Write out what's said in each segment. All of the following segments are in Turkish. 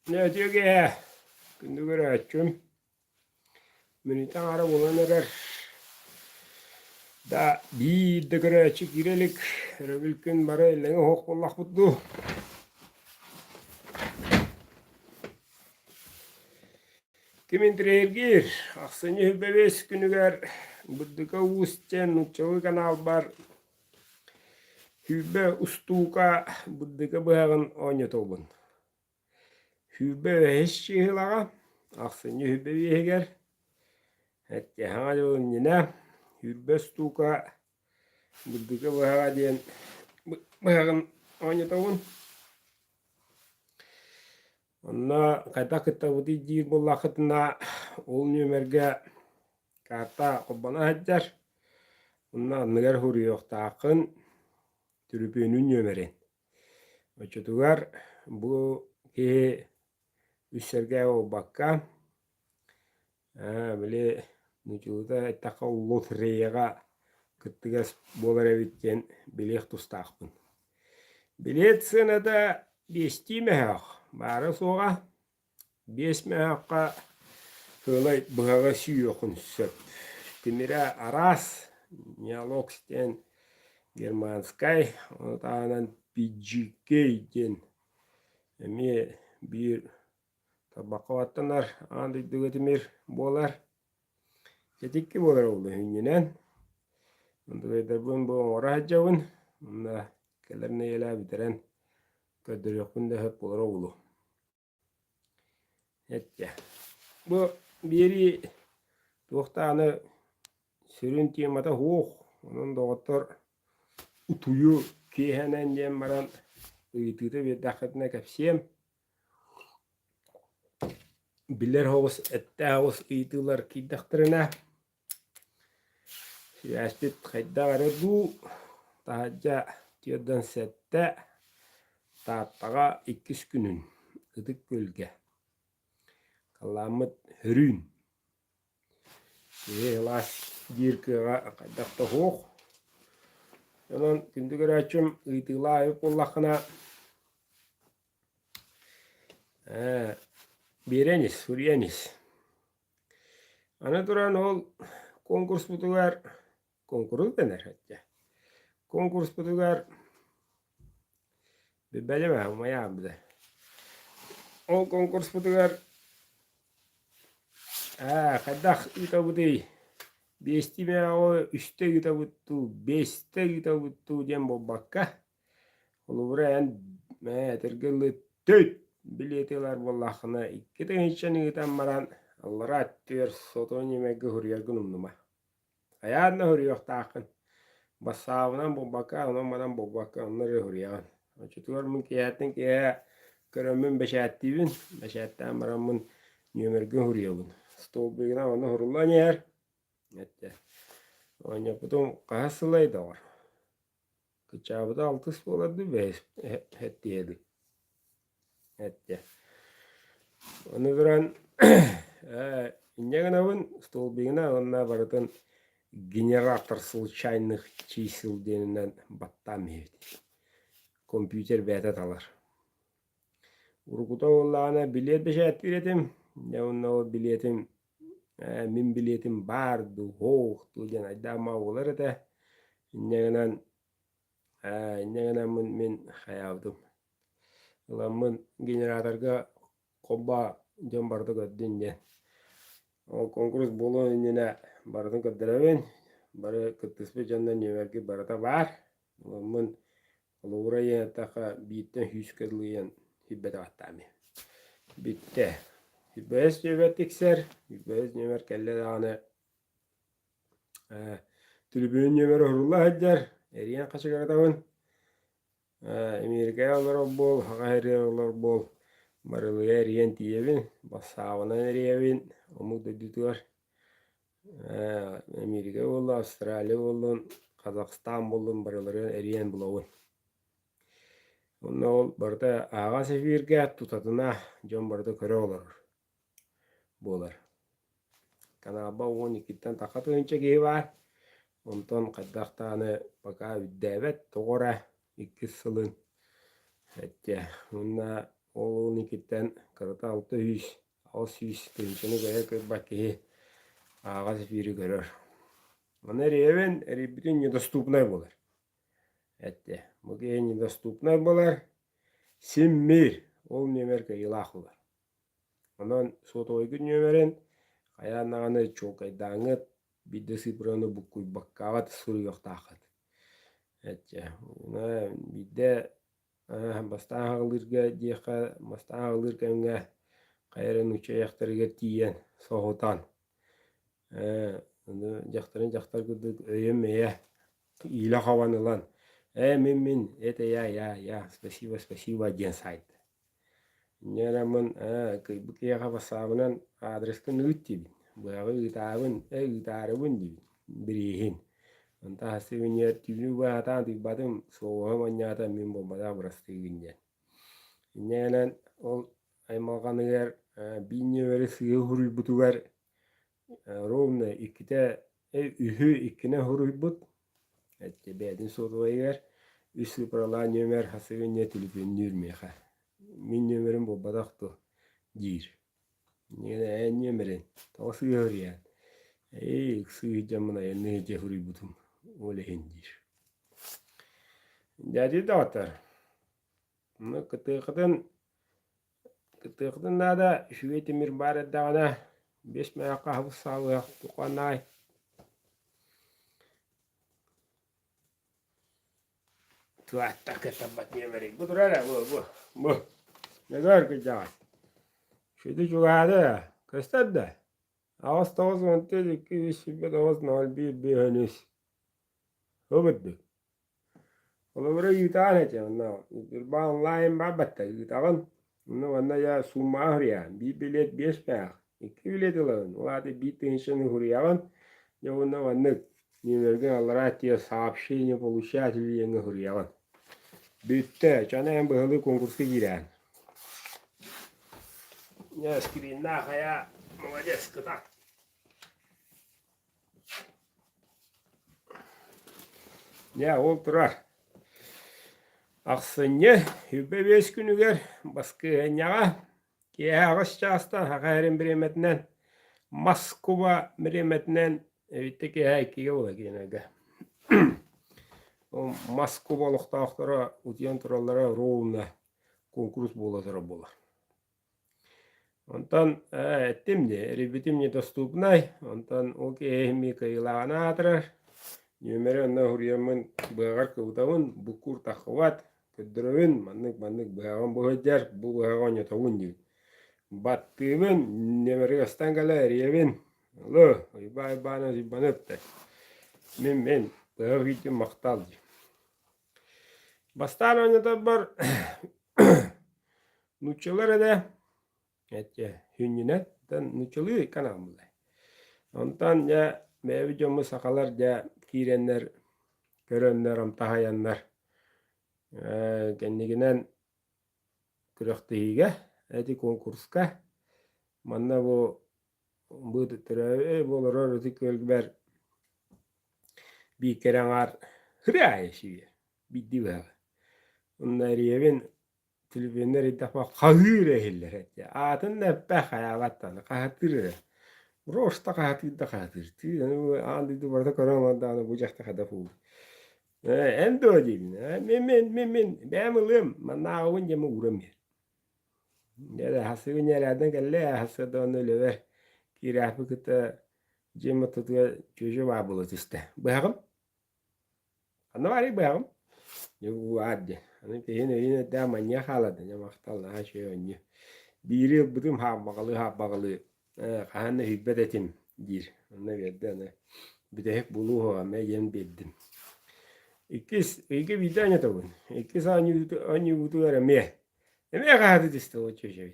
Ne diyor ki? Gündü göre açım. Minitan ara bulan erer. Da bir de göre açık girelik. Rebilkin bara elini hok bollak buttu. Kimin direyirgir? Aksıncı hübbebes günüger. Budduka usten uçağı kanal bar. Hübbe ustuka budduka bıhağın oynatobun. Hübbe heşçi hılağa. Aksıncı hübbe biheger. Hatta hana yine hübbe ustuka budduka bıhağa diyen bıhağın oynatobun. Onna kayta kıttabuti jir bollakıtına ol nömerge karta kobbana hajjar. Onna anıgar huruyuqtaaqın türüpünün nömerin. Oçutugar bu ki üsserge o bakka bile nucuda ittaqa lotriyaga kıttıgas bolar evitken bilek tustaqpın. Bilet sınada bestime Bara soğa besme haqqa hılay bıhaga süyokun söp. Timire aras Nyaloksten Germanskay otanan pijikeyden emi bir tabaka vattanar andı dügetimir bolar. Ketikki bolar oldu hünyenen. Onda bu ora hacavın. Onda kelerine yela biteren ködür yokun da hep bolar oldu. Ette. Bu biri doktanı sürün temada hoğ. Onun doktor utuyu kehenen diyen baran ıyıtıda bir dakikatine kapsiyem. Bilir havuz ette havuz ıyıtılar kidaktırına. Siyastet kayda varadu. Tahaca tiyadan sette. Taataga 2 günün. Idık gölge. Kalamet hürün. Helas dirkega kadakta hoq. Yanan gündüger açım ıytıla ayıp ollakına bireniz, suriyeniz. Ana duran ol konkurs butugar konkuruz dener hatta. Konkurs butugar bir beleme ama ya bir de. O konkurs butugar kadak ita butuy. Bestime o üstte gita buttu, beste gita buttu diyen bobbakka. Olu buraya tergeli töt biletiler bollakına. İkkiden hiççeni gitan maran Allara attıyor soton yemeği huriyar günümnuma. Ayağına huriyar takın. Basavından bobbakka, ondan madan bobbakka, onları huriyar. Açıtıyor mun kiyatin ki körümün beşattivin. Beşattan maramın yemeği huriyarın. Stol bilgine onu hurullan yer. Ette. Onya putum kahasılay da var. Kıçabıda altıs boladı ve hettiyedi. Ette. Onu duran İnneğinavın stol bilgine onunla barıdan generator случайных чисел denilen battam evdi. Kompüter betet alır. Urguda ollağına bilet beşet biletim. Ne onunla biletim min biletim bardu, hoğdu diyen aydama olar da inneğinan min hayavdım. Ulan generatorga kobba diyen bardı gördün diyen. O konkurs bolu yine barıdan kadaraven barı kıtısbı candan yemerki barıda var. Mun oluraya taka bitten hüskadlıyan hibbet attami. Bitte. Hibbes yemet ikser. Hibbes yemer kelle dağını. Tribünün yemer hurullah haccar. Eriyen kaçık aradağın. Amerika'ya olur bol. Haka heriye olur bol. Barılıya eriyen tiyevin. Basavana eriyevin. Omuk da dütüyor. Amerika oldu, Avustralya oldu, Kazakistan oldu, baraları eriyen bulavun. Onda ol barda ağa sefirge tutatına jon barda köre olur. Bolar. Kanaba 12'den takat önce geyi var. Ondan kaddaktanı baka devlet doğra 2 sılın. Hatta onda Oğlun ikitten kırıta 600 600 tınçını göğe kırba ki ağız biri görür. Ona reyven bütün недоступный болар. Әтте. Бұге недоступный болар. Симмир. Ол немерке илах болар. Ondan сот ойгын нөмерен каянаганы чокайдаңыт бидеси броны букуй баккават сурuyоқтақыт. Әтте. Ona бидде бастан ағылырға дейқа бастан ағылырға қайрын учаяқтарға тиен соғытан. Жақтарын жақтар күдік өйім әе ила хаванылан. Это я, спасибо, ден сайт. Нерамын, кайбык яға басабынан адрескін үттебін. Бұғы үтарыбын дебін, бірейін. Онта хасыбын ертүлі бағатан түйбадым, соғым онята мен бомбада бұрасты күнден. Неран ол аймалғанығар бейне өрі сығы хұрый бұтуғар ровно иккіте үхі иккіне хұрый бұт. Әтте бәдін сотуайғар үсі пырала нөмер хасыбын ертүліпен нөрмеға. Мен нөмерім бұл бадақту дейір. Неге нөмерін таусы көрген. Сығы жамына әнне же хұрый бұтым. Олеген дейір. Дәді дауаттар. Кытықытын нада шүветімір бар әддағына 5 мәяққа хабыз сауық тұқанай. Tuatta ketabat nömeri. Bu durara bu. Ne kadar kıcağız. Şöyle çuğadı. Kıstad da. Ağız tavız montel 2-5-9-0-1 henüz. O bitti. Ola buraya yutan edeceğim. Bir bağ online babatta yutan. Bunu bana ya summa hırıyan. Bir bilet 5 мәяқ. 2 bilet alalım. O adı bir tenşini hırıyan. Ya bunu bana нөмерген аллара те сообщение получателей еңі hırıyan. Bütті. Çana en bağlı konkursu giren. Ya скрин нахая. Молодец, кыта. Ya ол тұрар. Ақсыне үбе 5 күнігер басқы әнеға кеге ағыс жағыстан хақайрын біреметінен Москва біреметінен өйттеке әйкеге ола кенеге. Москва лықтақтары ұтиян тұралары ровна конкурс боладыры бола. Онтан әттімде, ребетім недоступнай. Онтан ол кеғімі кайылағана атырар. Нөмері онна хұриямын бұғар көвдауын бұқур тақыват. Көддіріуін маннық бұғаған бұғыдар, бұл бұғаған етауын дейін. Баттығын нөмері қастан қала әревін. Олы, ойбаны зүйбаныпты. Мен бұғыр кетен мақтал дейін. Бастан ойнатар бар нұчылар әді. Әтте, хүнінет, нұчылы канал бұлай. Онтан мәві жомы сақалар кейренлер, көрөнлер, амтахаянлар. Кәннегінен күріқтігіге, әді конкурска. Манна бұд түрәуі болырыр өті көлгі бәр бейкераңар хырай шүйе, бидді бәғі. Онна рейвен телефондар етапа қағыр әйелер әтте. Атын нәппә қаялаттаны, қағатыр. Роста қағатыр. Андыды барда көремаданы бұл жақта қадап ол. Әнді өдейін. Мен бәмілім, манна ауын жемі ұрым ер. Дәді хасығын әрәдің кәлі хасыды оны өлі Kirafı kıta cema tutuğa çocuğu var bulut işte. Bağım. Anı var ya bağım. Yok bu addı. Anı yine de manyak haladı. Ya maktal ha şey oynuyor. Bir yıl bütün ha bağlı. Kahanı hübbet etim dir. Anı verdi anı. Bir de hep bulu ho ama yem beddim. İki vidanya tabii. İki anı butu var me. Me kahadı işte o çocuğu.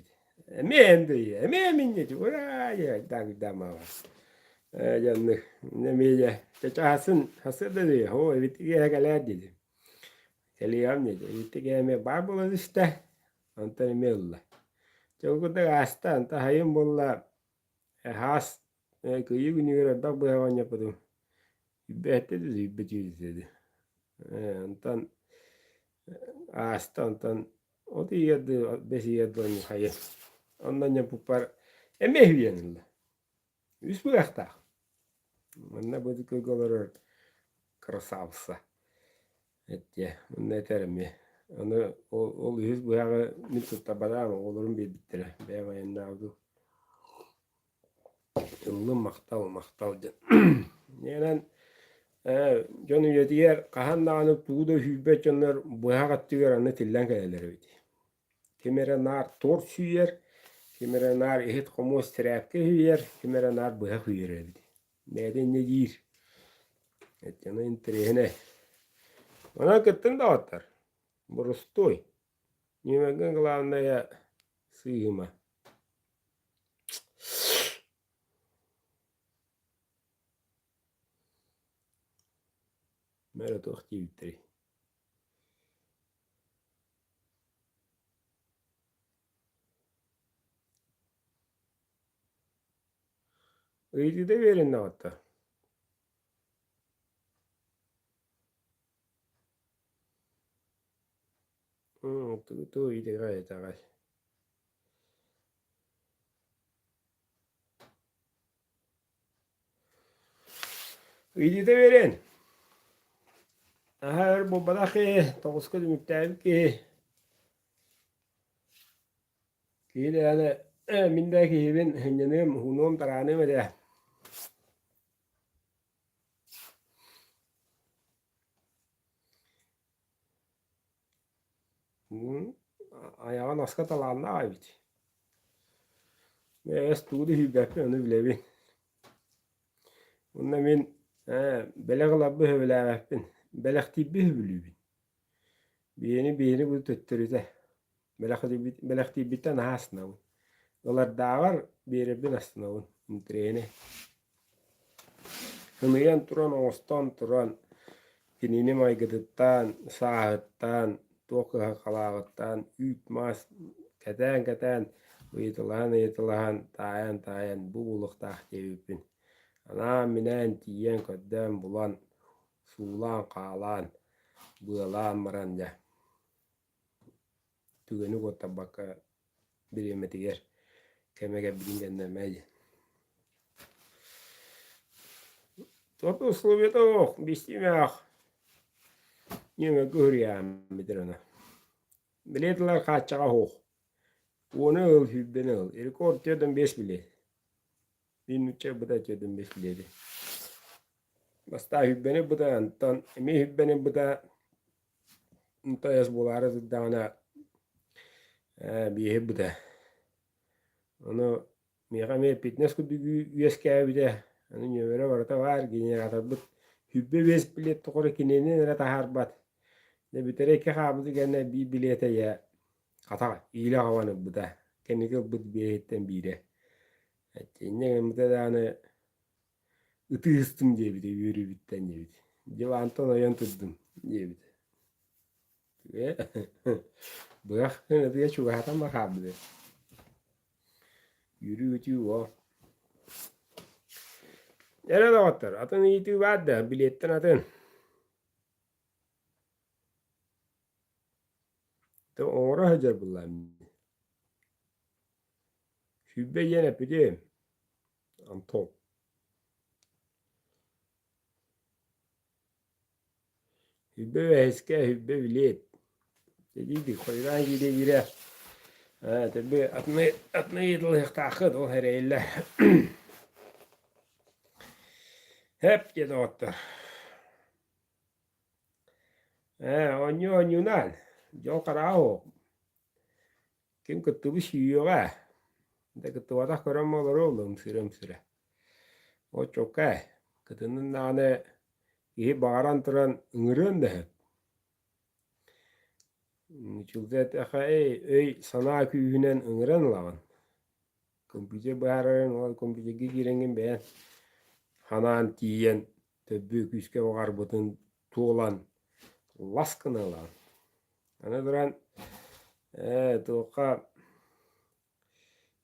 Emende, minnet, oraya dama var. Canlı, ne meyce, çaçasın, hasırdı diyor, o evittiğe kadar dedi. Keliyam dedi, evittiğe me barbulaz işte, antan emella. Çok da hasta, anta hayım bolla, has, kıyı günü göre bak bu havan yapalım. İbbette dedi, ibbetiyoruz dedi. Antan, hasta, antan, O da yedi, beşi yedi onu hayır. Ondan yapıpar eme hüyenildi. Üst bu yakta. Onunla bu dikkat olur krasavsa. Etje, onu eterim ya. Onu ol yüz bu yağı ne tutta bana olurum bir bittire. Ben ayında aldım. Yıllı maktal. Yani Jonu yediyer kahan dağını tuğda hübbet jonlar buya kattıgar anı tillen kaleler öydü. Kimere nar tor süyer, kimere nar ehit komos trapke hüyer, kimere nar buya hüyer öydü. Neden ne deyir? Etjana intrehine. Ona kıttın da atar. Burustoy. Nimegan gılavında ya sığıma. Mera tohti bittiri. Öydü de verin de atar. Tu iyiydi gayet ağay. Öydü de verin. Her bu badaki toğuskul müpteğim ki de yani mindaki hibin hınyanım hunum taranım ede. Ayağın aska talanına ayıbıt. Ve estuğdu hibbepi onu bilebin. Onunla min beleg labı hüvelâbepin. Beleg tibbi hübülübin. Biyeni bu töttürüze. Beleg tibbitten aha sınavın. Olar dağar birebin asınavın. Intreyene. Hınıyan turan oğustan turan. Kinini maygıdıttan, sağıttan, toqıha qalağıttan, ütmaz, keten, uyutulahan, tayan, bu buluqtaq tevipin. Ana minen tiyen köddem bulan, suulan qalan, bıalan maranja. Tügeni kotta bakka birimetiger, kemege bilingen meje. Totu условия-то бистимях. Yine görüyorum midir ona. Biletler kaçağa hoş. Onu öl hübbeni öl. Rekord çödüm 5 bilet. Bir mütçe bu da çödüm 5 bileti. Basta hübbeni bu da antan. Emi hübbeni bu da anta yaz buları zıddana bir bu da. Onu meyve fitness kudu üyeske bir de. Onun yövere varata var. Generator bu. Hübbe 5 bilet tokore kineni nere taharbat. Ne bitere ki habızı gene bir bilete ya. Kata iyile havanı bu da. Kendike bu biletten biri. Ne bu da hani ıtı ıstım diye bir de yürü bitten diye bir de. Cevantan oyan tuttum diye bir de. Ve bırak ne diye şu hatan bak abi. Yürü ütü o. Nerede otur? Atın iyiti vardı. Biletten atın. De ona hacer bulan. Hübbe yine pide. Anton. Hübbe ve eske hübbe bilet. Dediydi koyran gide gire. Tabi atma yedillik takıd o hereyle. Hep gide otur. Onyunan. Jo karaho. Kim kıttı bir şey yok ha. De kıttı vadak koran olur oğlum süre. O çok ha. Kıtının nane iyi bağıran tıran ıngırın da hep. Çıldet aka öy sana küyünen ıngırın lan. Kompice bağıran o kompice gigirengin beğen. Hanan tiyen többü küske vakar butun tuğlan. Laskına lan. Ana duran tuğka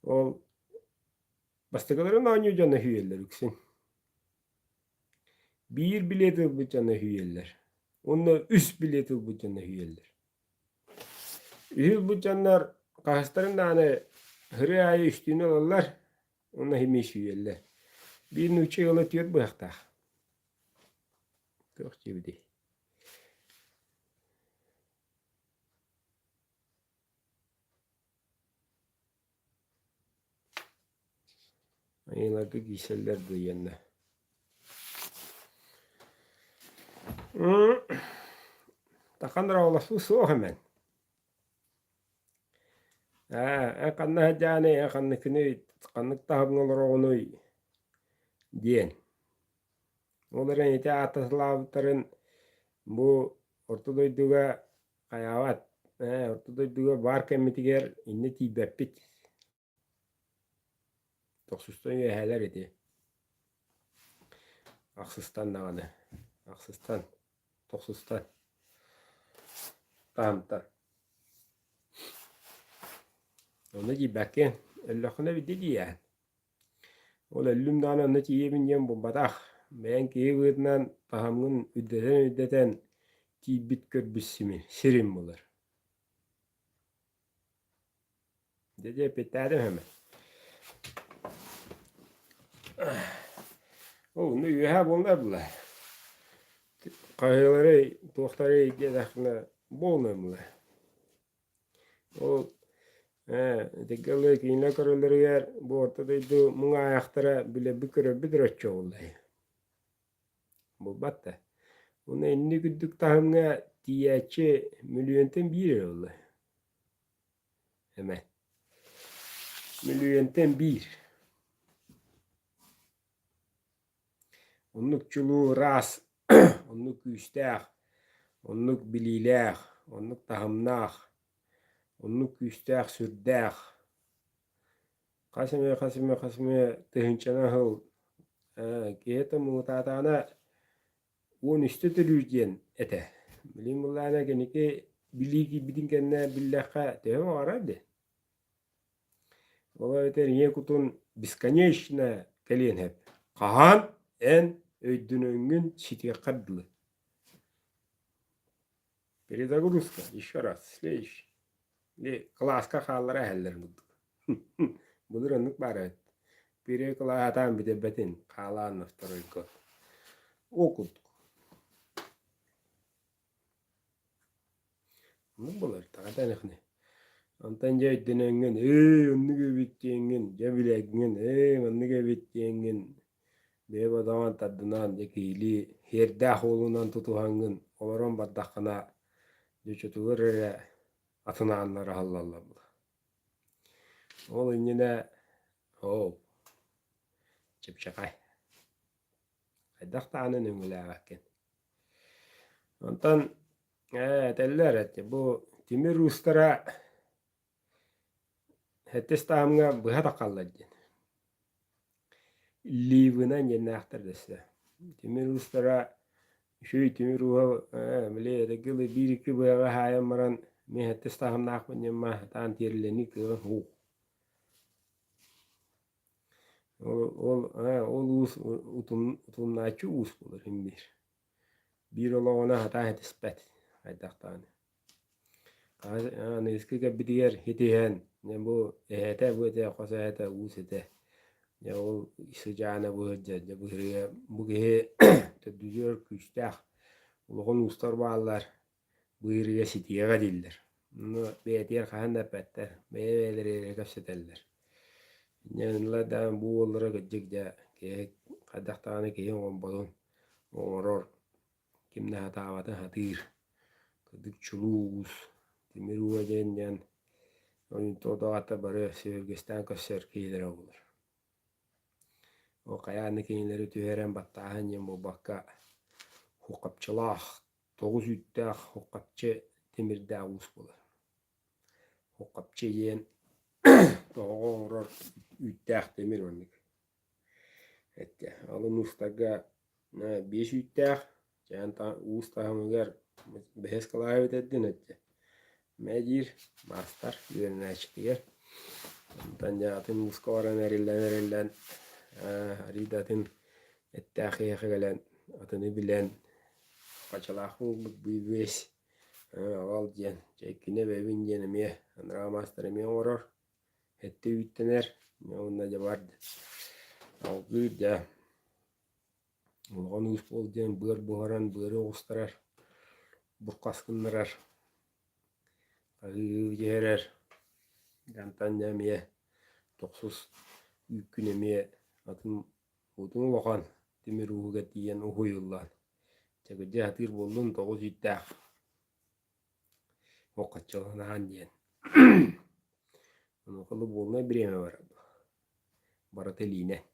ol bastıkların anyo canı hüyeller üksin. Bir bileti bu canı hüyeller. Onunla üst bileti bu canı hüyeller. Ühül bu canlar kahısların da hani hırı ayı üstüne olurlar. Ona himiş üyeller. Bir nüçe yol ötüyor bu yakta. Çok cebidi. Ayılarda giyseller duyanlar. Takandıra olası soğuk hemen. Kanna hacane, kanlıkını, kanlık tahabın olur onu diyen. Onların ete atasılavutların bu ortadoyduga kayavat. Ortadoyduga bar kemmitiger inne tibeppit. Toksustan yeheler edi. Aksıstan dağını. Aksıstan. Toksustan. Tahamtan. Onu tibekken. Allah'ına bir dedi ya. Ola lüm dağına ne yemin yem bu batak. Ben ki vırnan tahamın üddeten tibit körbüsümü. Sirim bulur. Dedi petledim hemen. Onu yuha bunlar bunlar. Kayıları, tohtarı gedakına bolmamlar. O tekerler kiyinle karıları yer bu ortadaydı muna ayaktara bile bükürü bidirötçü oldu. Bu batta. Onu enni güddük tahımına tiyaçı milyonten bir oldu. Hemen. Milyonten bir. Onluk çuluğu ras. Onluk üstək. Onluk bililək. Onluk tahımnaq. Onluk üstək sürdək. Kasımı tığınçana hıl. Kehete muğtatana on üstü türüyken ete. Bilin bullana genike biligi bidin kenne billaka tevim aradı. Ola eter ye kutun бесконечно kelin hep. Kahan en öydünöngün sitiye kadlı. Перезагрузка. Еще раз. Следующий. Ли класска халлара хәлләр булдык. Булыр онук бар эт. Бире клаатан битебетин калан второй год. Окудук. Ну булыр тагыдан ихне. Антан жай дененген, оннуге биттенген, жабилеген, оннуге биттенген. Беба даван таддынан декили хердах олунан тутуганген, олорон баддакына дөчөтүгөр атына аннары халлалла була. Ол инне чепчакай. Айдакта анын өңүләгәкен. Онтан телләр әтте бу тимир устара хәттестамга быха такаллады. Ливына ненахтар десе. Тимир устара шөй тимир уга биле дегеле бир-ике быга хаян маран мен хәттестамнак менема тан тирлени кыгы ху. Ол ус утумначы ус булыр инде. Bir olağına hata hetispet. Haydaqtani. Neskiga bidiyer hitihen. Ne bu ehete bu ete kosa ete us ete. Ne ol sıcağına bu hıcca. Bu hırıya bu gehe tedücür küçtək. Uluğun ustar bağlar. Bu hırıya sitiyega diller. Bunu beyetiyer kahan da petler. Beyveleri kapseteller. Ne da bu olara gıcık da. Haydaqtani kehin on balon. Oror. Kimne hatavatı hatir. Kıdık çuluğuz. Demir uvacenyen. Onun todo ata barı sevgistan kasır kiyilere olur. O kayanı kiyinleri tüheren battahan yen bu bakka hukapçılaq. Toğuz üttaq hukapçı demir dağuz bulur. Hukapçı yen toğur üttaq demir önlük. Ette alın ustaga 5 üttaq. Jantan ustahamıgar behes kılayıp eddin ette. Mecir mastar üzerine çıkıyor. Ondan jatın uskavaran erillen haridatın ettahiye gelen atını bilen kaçalakın bir beş Aval diyen. Çekkine bebin diyenemiye. Anra masteremiye oror. Hette üttener. Ne onda jabardı. Algı da. Olgan us bol diyen bır buharan bırı oğustarar. Burkaskınlarar. Ağır yerer. Gantan jamiye. Toksuz yükünemiye. Atın odun vakan. Demir uğuga diyen uhuyullan. Çekece hatır bollun toğuz yüttağ. O kaçağınahan diyen. Onu kılı boluna bireme var. Barateline.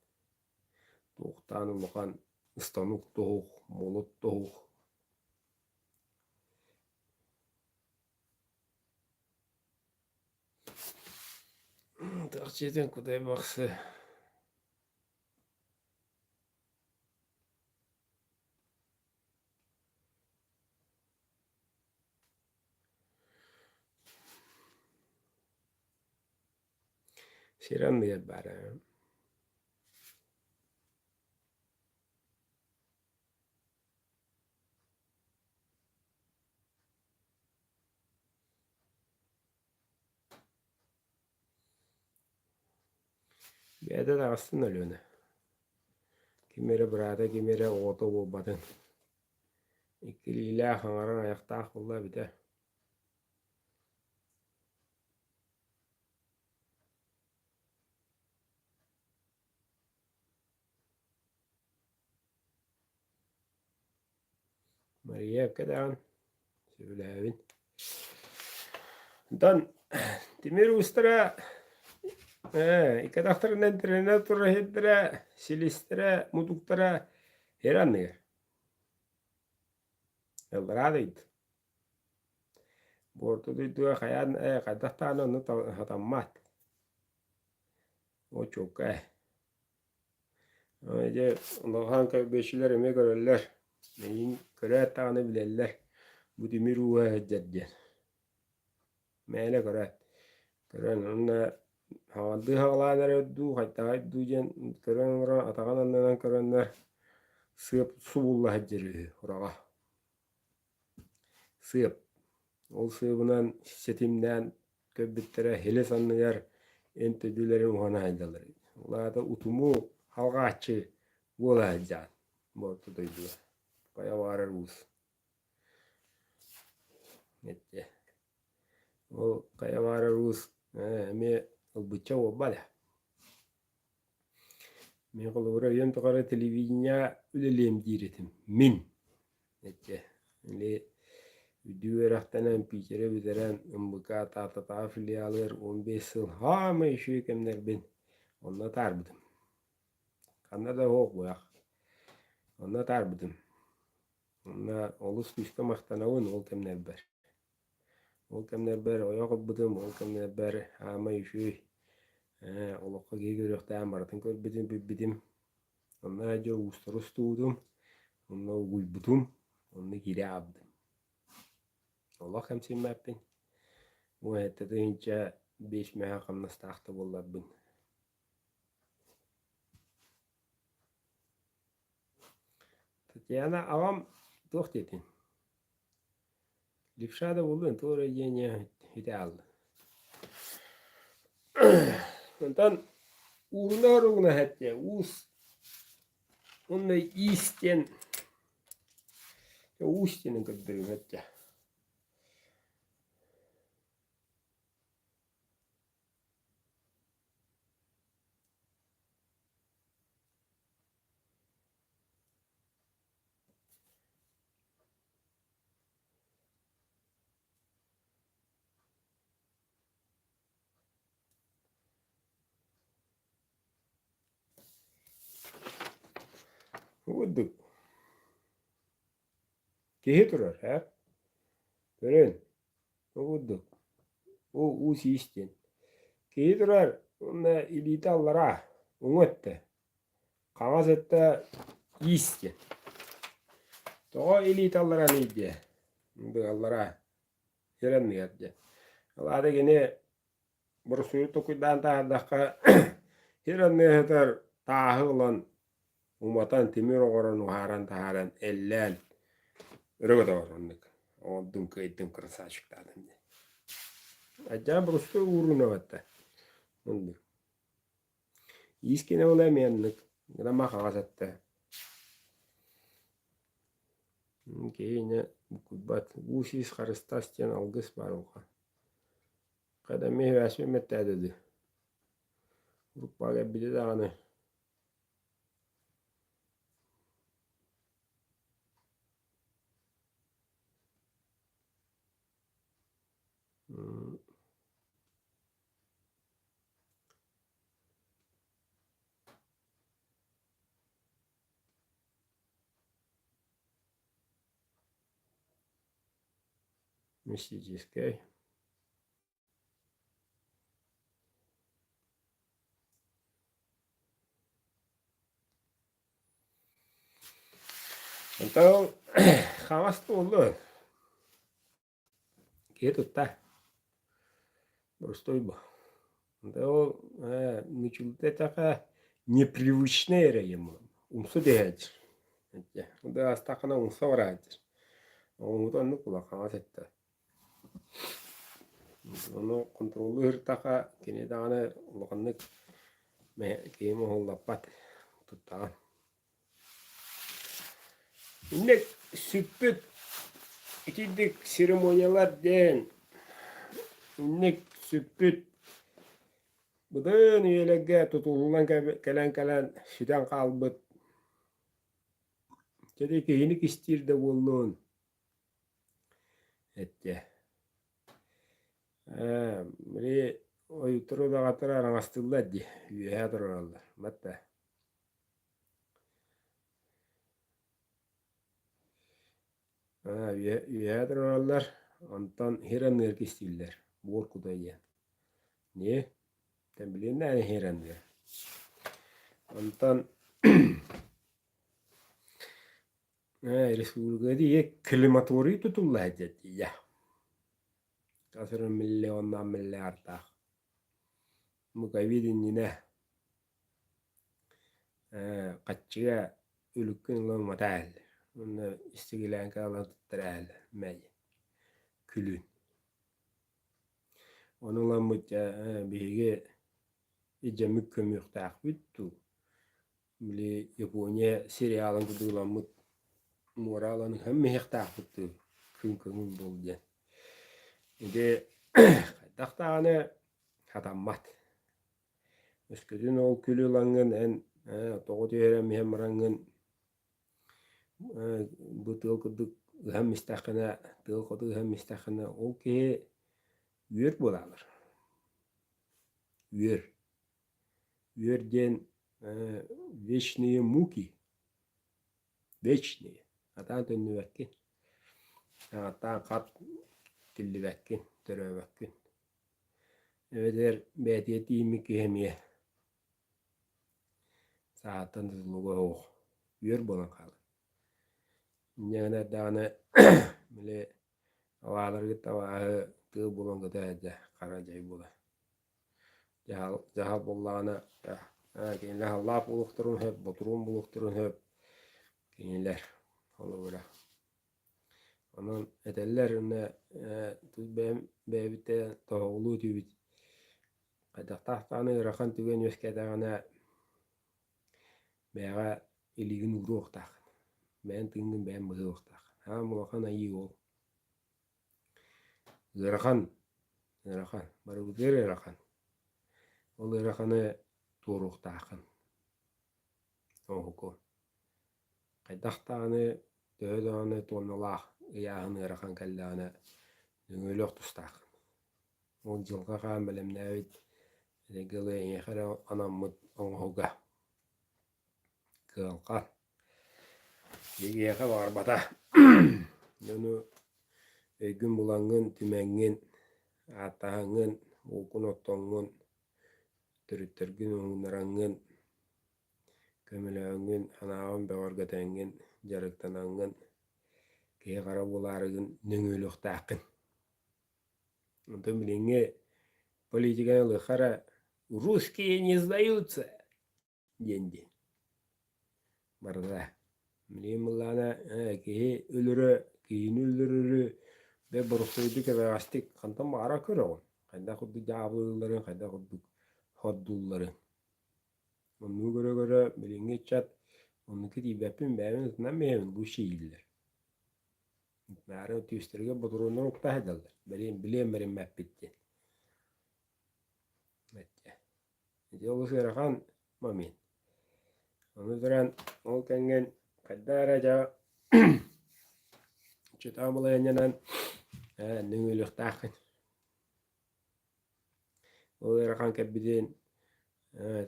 Toğutağını vakan ıstanuk toğuk. Molot toğuk. Tağçeden kuday baksı. Siran diye bari. Bir de aslında öyle. Kimere burada, kimere oğda olmadın. İkiliyle hangaran ayakta kolla bir de. Maria kadar söylevin. Dan Timir ustra iki daktarından trene turra hedre silistre muduktara heran ne? Elradıydı. Borto duyduğu hayan kadaktan onu hatammat. O çok Önce Allah'ın beşiler emek görürler. Neyin köre tağını bilirler. Bu demir uğa heccetten. Meyle köre. Kören onunla havaldığı havalar ödü. Hatta ödü jen kören oran atağın anlanan körenler. Sığıp su bulla hecceri orağa. Sığıp. O sığıbından setimden köbbettere hele sanlıgar entedülerin uğana haydaları. Ola da utumu halga açı bola heccan. Bortu duydu. Kaya varar us. Nette. O kaya varar us. Me bıça obala. Me kolora yem tokara televizyona ülelem diretim. Min. Nette. Le video rahtanan piçere bideren ımbıka ta filialer 15 yıl hama işi kemler ben. Onunla tarbidim. Kanada hoğuk boyak. Onunla tarbidim. Onunla olus güçke mahtanavın ol kemler ber. Ol kemler ber oyak bıdım. Ol kemler ber hama işi. Olakka gegörüktään baratan körbidim bibbidim. Onunla jo ustarus tuğdum. Onunla uybudum. Onunla gire abdım. Allah hem mappin. Bu hette de hince 5 meha kamnas taxta bollabın. Tatyana avam toht etin. Lifşada buldun to'ra yenya hite aldı. Ondan uğruna hette us onunla isten ustenin kadırım hette. Vurduk. Kehe durar ha? Gören. Vurduk. O us isten. Kehe durar. Onunla ilite allara. Unötte. Kangas ette isten. Toğa ilite allara neydi? Bu allara. Yeren mi yaptı? Alada gene bir suyu tokuydan tahadaka yeren mi yeter tahı olan umatan timir oğran uharan taharan ellen. Rıgıda oranlık. Oldum kayıttım krasavчиктарым. Acaba просто уруноватта. Онды. Искене оламяннык. Грама хагасатта. Кейне букбат усис харыстастен алгыс баруга. Кадаме вәсме меттәдеди. Руппага биде даганы. Мистической. Então, хавасты oldu. Кетутта. Простой бы. Да ол ничултетака непривычное ему. Умсу дегеч. Да астакана умса варадыр. Онудан нукула хавасетта. Onu kontrolü hırtaka kene dağına ulağınlık keyimi hollappat tuttağın. İnnek süppüt ikidik seremoniyalar den. İnnek süppüt bıdın üyelegge tutululan kelen süden kalbıt. Jadi kehinik istirde bolluğun. Ette. Mire oyuturu da katır arangastırlar di. Üyehe dururlar. Matta. Üyehe dururlar. Ondan heranlar kestirler. Borkuda yiyen. Ne? Sen bilin ne heranlar. Ondan Respublika diye klimatori tutullar dedi ya. Kasırın milyondan milyarda. Mukavvidin yine kaçıya ülükün olma değil. Onu istigilen kalan tutturaylı. Mey. Külün. Onunla mutya bilgi iyice mükemmük takvittu. Bili Japonya serialın kudulan moralanın hem mehek takvittu. Kün buldu. Ede kaydaqtağını katammat. Ösküdün ol külü langın en toğut öğren mehemrangın bu tıl kuduk hem istakına tıl kudu hem istakına o ki üyer bulalar. Üyer. Üyerden вечные муки. Вечные. Atan tönü vekkin. Atan kat tilli vekkin. Törö vekkin. Evet bätiyet iimi kihemiye. Saatan tızlığı hoğ. Üyer bolan kalı. Nyana dağına bile avalar git avahı tığ bulan gıda edde. Karacay bula. Jahal bollağına kendiler Allah bulukturun hep, boturun bulukturun hep. Kendiler. Ola bırak. Onun eteller tuz bäbite toğulu tübit. Kaydaqtaqtağını ırakan tügen ösketağına bäga iligin uruqtaq. Ben tıngın ben mızıqtaq. Ha mulaqan ayı ol. Irakan. Barıbıdır irakan. Ol irakanı turuqtaqın. Ohuku. Kaydaqtağını döğdağını tonulaq. Iyağını irakan kallağını döngölöq tustaqın. O jılqa qan bilimnäbit. Gılı eğer anamıt oğuga. Kılqa. Yegeğe var bata. Onu gün bulangın, tümengin, atağın, okun otongun, türüttürgün oğunlarangın, kömülöğün, anağın beğorgatangın, jarıktanangın, keye qara bularıgın, nöngölöq taqın. Ondan bilinge политиканы qara русские не сдаются. Dendi. Barda. Bileyim bullana keyi ölürü, keyin öldürürü, Ve borusuydu ki astik kantan bağıra kör oğun. Kayda kudu cavlıların, kayda kudu hoddulların. Onu göre bilinge çat. Onu ki dibepin bämin ıtından memin bu şeyiller. Määrin tüyüsterge budurundan ukta hedaldır. Bileyim berim mep bitti. Yolu sırakan mamin. Onu duran o kengen kaddara ja çıtamılayan yanan nüngülük takın. O sırakan kebbidin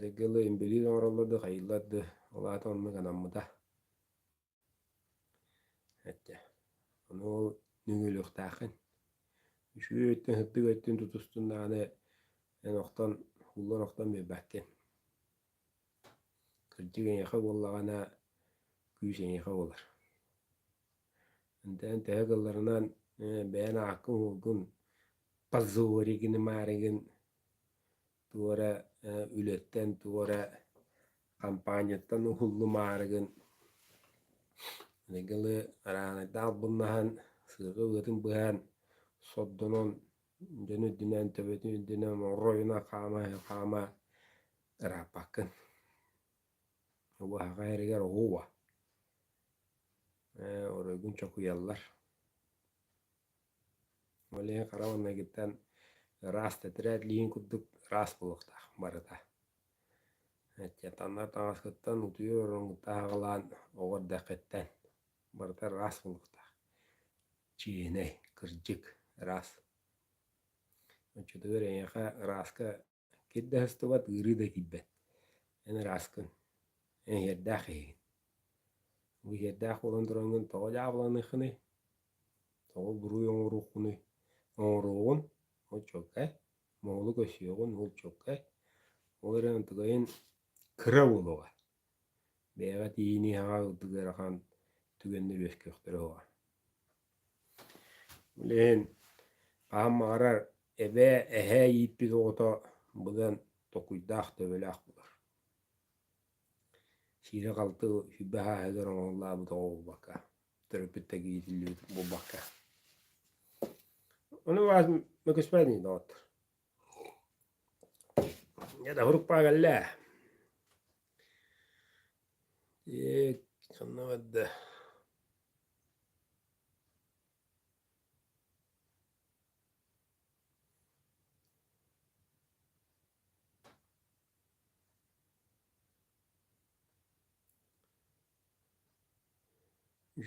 tegeli imbili doğruladı, hayılladı. Ola tonlu kanamıda. Onu nüngülük takın. Şu ötten hıttık ötten tutustun en oktan hullan oktan bir bakken. Kırcıgen yaka bollagana küysen yaka bolar. Enten tehekıllarından beğen akın hulgun pazı varigini marigin tuora ületten tuora kampanyattan hullu marigin negeli arana dal bunnahan sığı ıtın bıhan soddonon dönü dünen töbetü dünen royuna kama rapakın. Bu hakayriger huwa. Oraygun çok uyarlar. Öyle karavanna gitten rast ettiret liyin kudduk rast bulukta barıda. Yatanlar tangaskıttan utuyor orangıta ağalan oğur dakitten barıda rast bulukta. Çiğne, kırcık rast. Çötüver en yaka rastka kidde hıstuvat gırı da kibbet. En rastkın en yeddak egin. Bu yeddak olan durangın toğa javlanıkını toğa buru yongurukkunu onruğun o çokke moğlu köşüyoğun ol çokke o eren tıgayın kıra buluğa beğat iyini hağa tıgarakan tügendir ösköktürü oğa bilen ağam mağarar ebe ehe yippi oto budan tokuydak töbelak bulur sire kaltı hübbeha hegeron oğla bu toğu baka törpütte giyidilli bu baka onu var mı kısmedin doğrudur. Ya da huruk pagalla. Kanna vadda.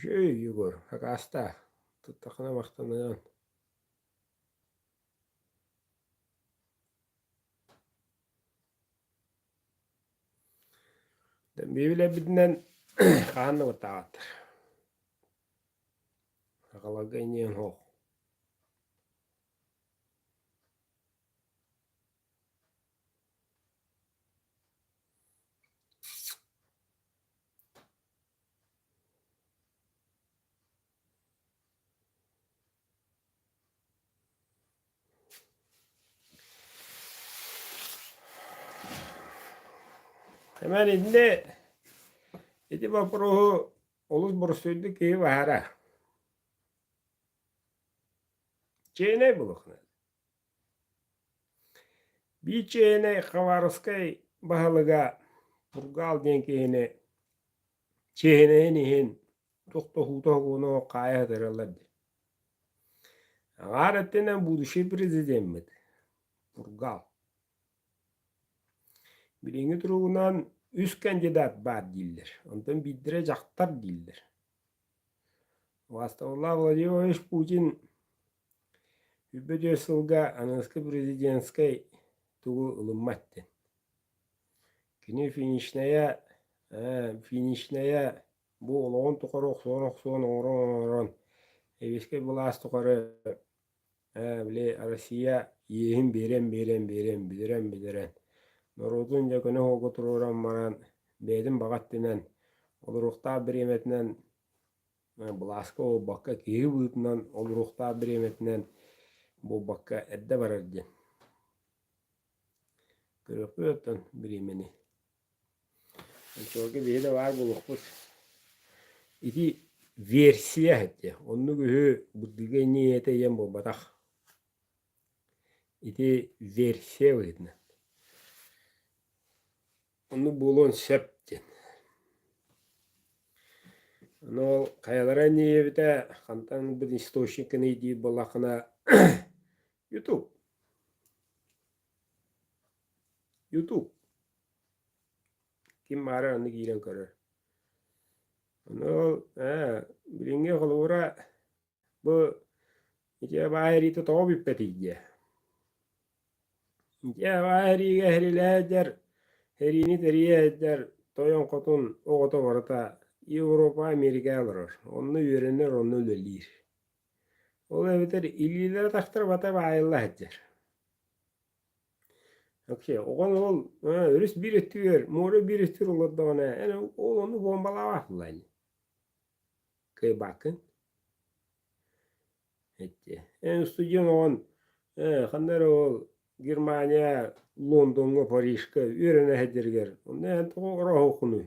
Şey yugur. Hakasta. Tuttakına maktanıyan. Bibile bitinden kanna vatağıttır. Hakalaga iniyen hoğ. Hemen indi. Iti vapuru olus borsuydu ki vahara. Çeyne bulukna. Bir çeyne kavarıskay bahalıga burgal denkeyne çeyneynihin tohtoğunu kaya dıraladı. Ağarettenen bu düşe prezident burgal. Birinci turuğundan üst kandidat var değildir. Ondan bildirecekler değildir. Vastavullah Vladimirovich Putin hübbede sılga anıskı prezidentskay tuğu ılınmattı. Kini finişneye bu olağın tukarok son oran eviske bulas tukarı bile Rusya yeğin beren bidiren Norudun jakını hoğu tururan maran bedin bagat dinen olurukta bir emetinden Bulaska o bakka kiri buyutundan olurukta bir emetinden bu bakka edde barardı. Kırıklı ötten bir emeni. Çoğu beyde var bu nokpuz. İti versiya hette. Onu gühü buddige niyete yem bu batak. İti versiya vedin. Onu bulun septen. Onu kayalara niye bite kantan bir istoshinkini di balakına YouTube. YouTube. Kim mara onu giren körür. Onu bilinge kolura bu ite bahiri to bipetiye. Ite bahiri gehrile der herini teriye der toyon kotun ogoto varata Avrupa Amerika alır. Onu öğrenir onu ölelir. O evler ilgilere taktır bata bayıllah eder. Okey, oğlan ol, örüs bir ettiler, mora bir ettir olur da ona, yani onu bombalamak lan. Kay bakın, etti. En stüdyon oğlan, kanlar ol, Germanya, London'a, Paris'e, öğrene hederger. Onda yani o rahu kunu.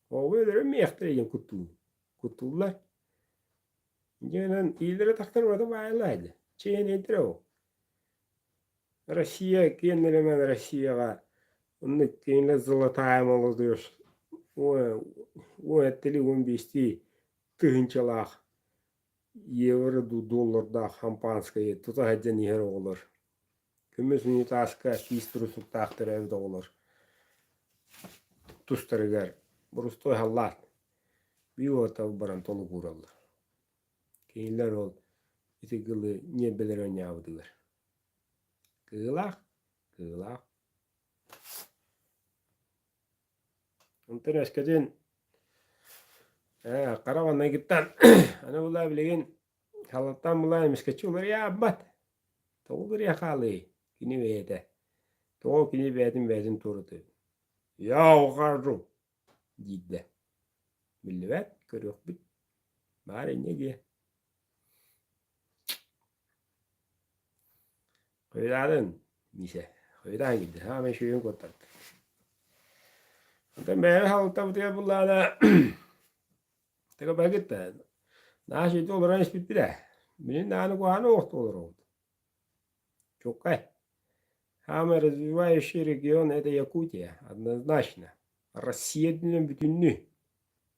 O böyle meyektireyim kutu. Kutular. Yani ilgilere taktır bata bayıllah. Çeyin edir o. Россия kendilemen Россияға onu kendiler zılataym olur o etteli 15'ti tığınçalaq евро долларда шампанское тута hadden yer olur. Kömüs unitaska fistrusuk tahtır evde olur. Tustırıgar. Burustoy hallat. Bir orta baran tolu kurallar. Kendiler ol iti gılı ne bilir oynayavdılar. Kığılak. Kığılak. Ondan eskiden karavandan gittan ana bula bilegen halattan bula emiskeci olur ya abbat. Toğulur ya kalı. Kini veyde. Toğul kini veydin turdu. Ya o karru. Gidde. Billi ver. Körüyor bit. Bari ne diye. Koyladın. Nise. Koydan giddi. Ha ben şuyun kotardı. Ondan ben halattan bula bula da Teka bagitta. Nashi to oran ispitire. Benim nanu kuhanu oktu olur oldu. Çok kay. Хама развивающий регион это Якутия, однозначно. Россиянın bütünlüğü.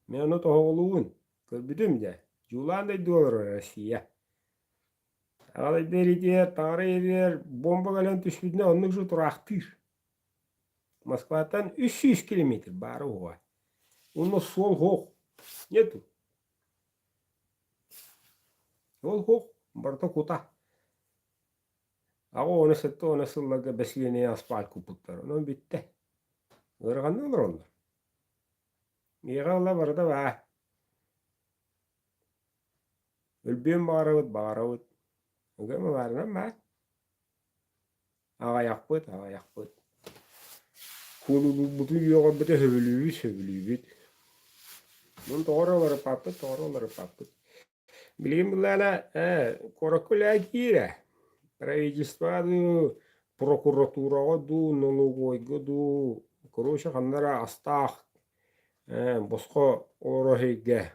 Men onu toğuluğun. Körbüdüm de. Julanday dolar Россия. Ağlay deri diye, tarih eder, bomba gelen düşbüdüne onun şu turaktır. Moskva'dan 300 kilometre barı oğa. Onu sol hoq. Nету. Sol hoq. Barta kuta. Ago onu setto onu sıllaga besliğine asfalt kuputlar. Onun bitti. Irgan ne olur onlar? Miğalla barda va. Ölbüyüm bağıravut. Oge mi varına va? Ağa yakpıt. Kulu butu yoğa bide hövülübüt. Bunun doğruları papıt. Bilgin bunlarla korakula gire. Правительстводу, прокуратураға налоговойға короче қандара астақ босқа олар хейге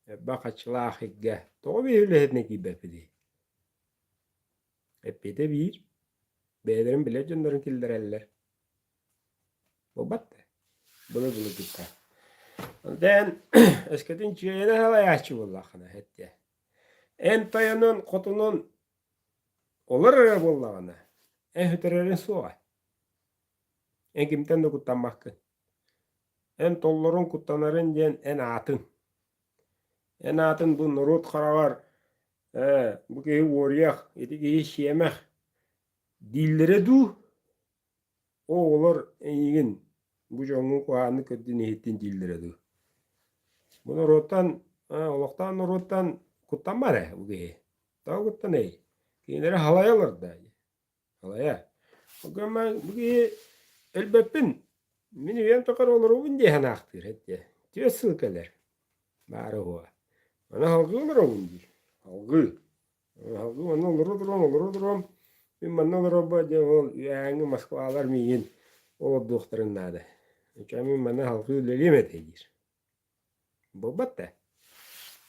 бақачылақ хейге тоғы бейілі кейбәпіде әппеті бір бәдерін біле жөндерін келдер әлілер бұл батты бұны күтті дән әскетін жүйені қалай ачы болақына әтте ән таянын қотынын olur bollağına. En hütererin suğa. En kimten de kutlanmakın. En tolların kutlanarın diyen en atın. En atın bu nurut karavar. Bu kehi voriyak. Eti kehi şiyemek. Dillere du. O olur en yigin. Bu jongun kuhanı kötü nihetin dillere du. Bu nuruttan, oluktan nuruttan kutlanmar bu kehi. Daha kutlan ey. Kendileri halaya alırdı. Halaya. O zaman bugün elbette minivyen tokar olur o gün diye hanaktır hette. Diyor sılkeler. Bari o. Ana halkı olur o gün diye. Halkı. Halkı ona olur durum. Bir bana olur bu diye ol. Yani Moskvalar miyin. O doktorun adı. Çünkü bana halkı öyleyim eteyir. Bobatta.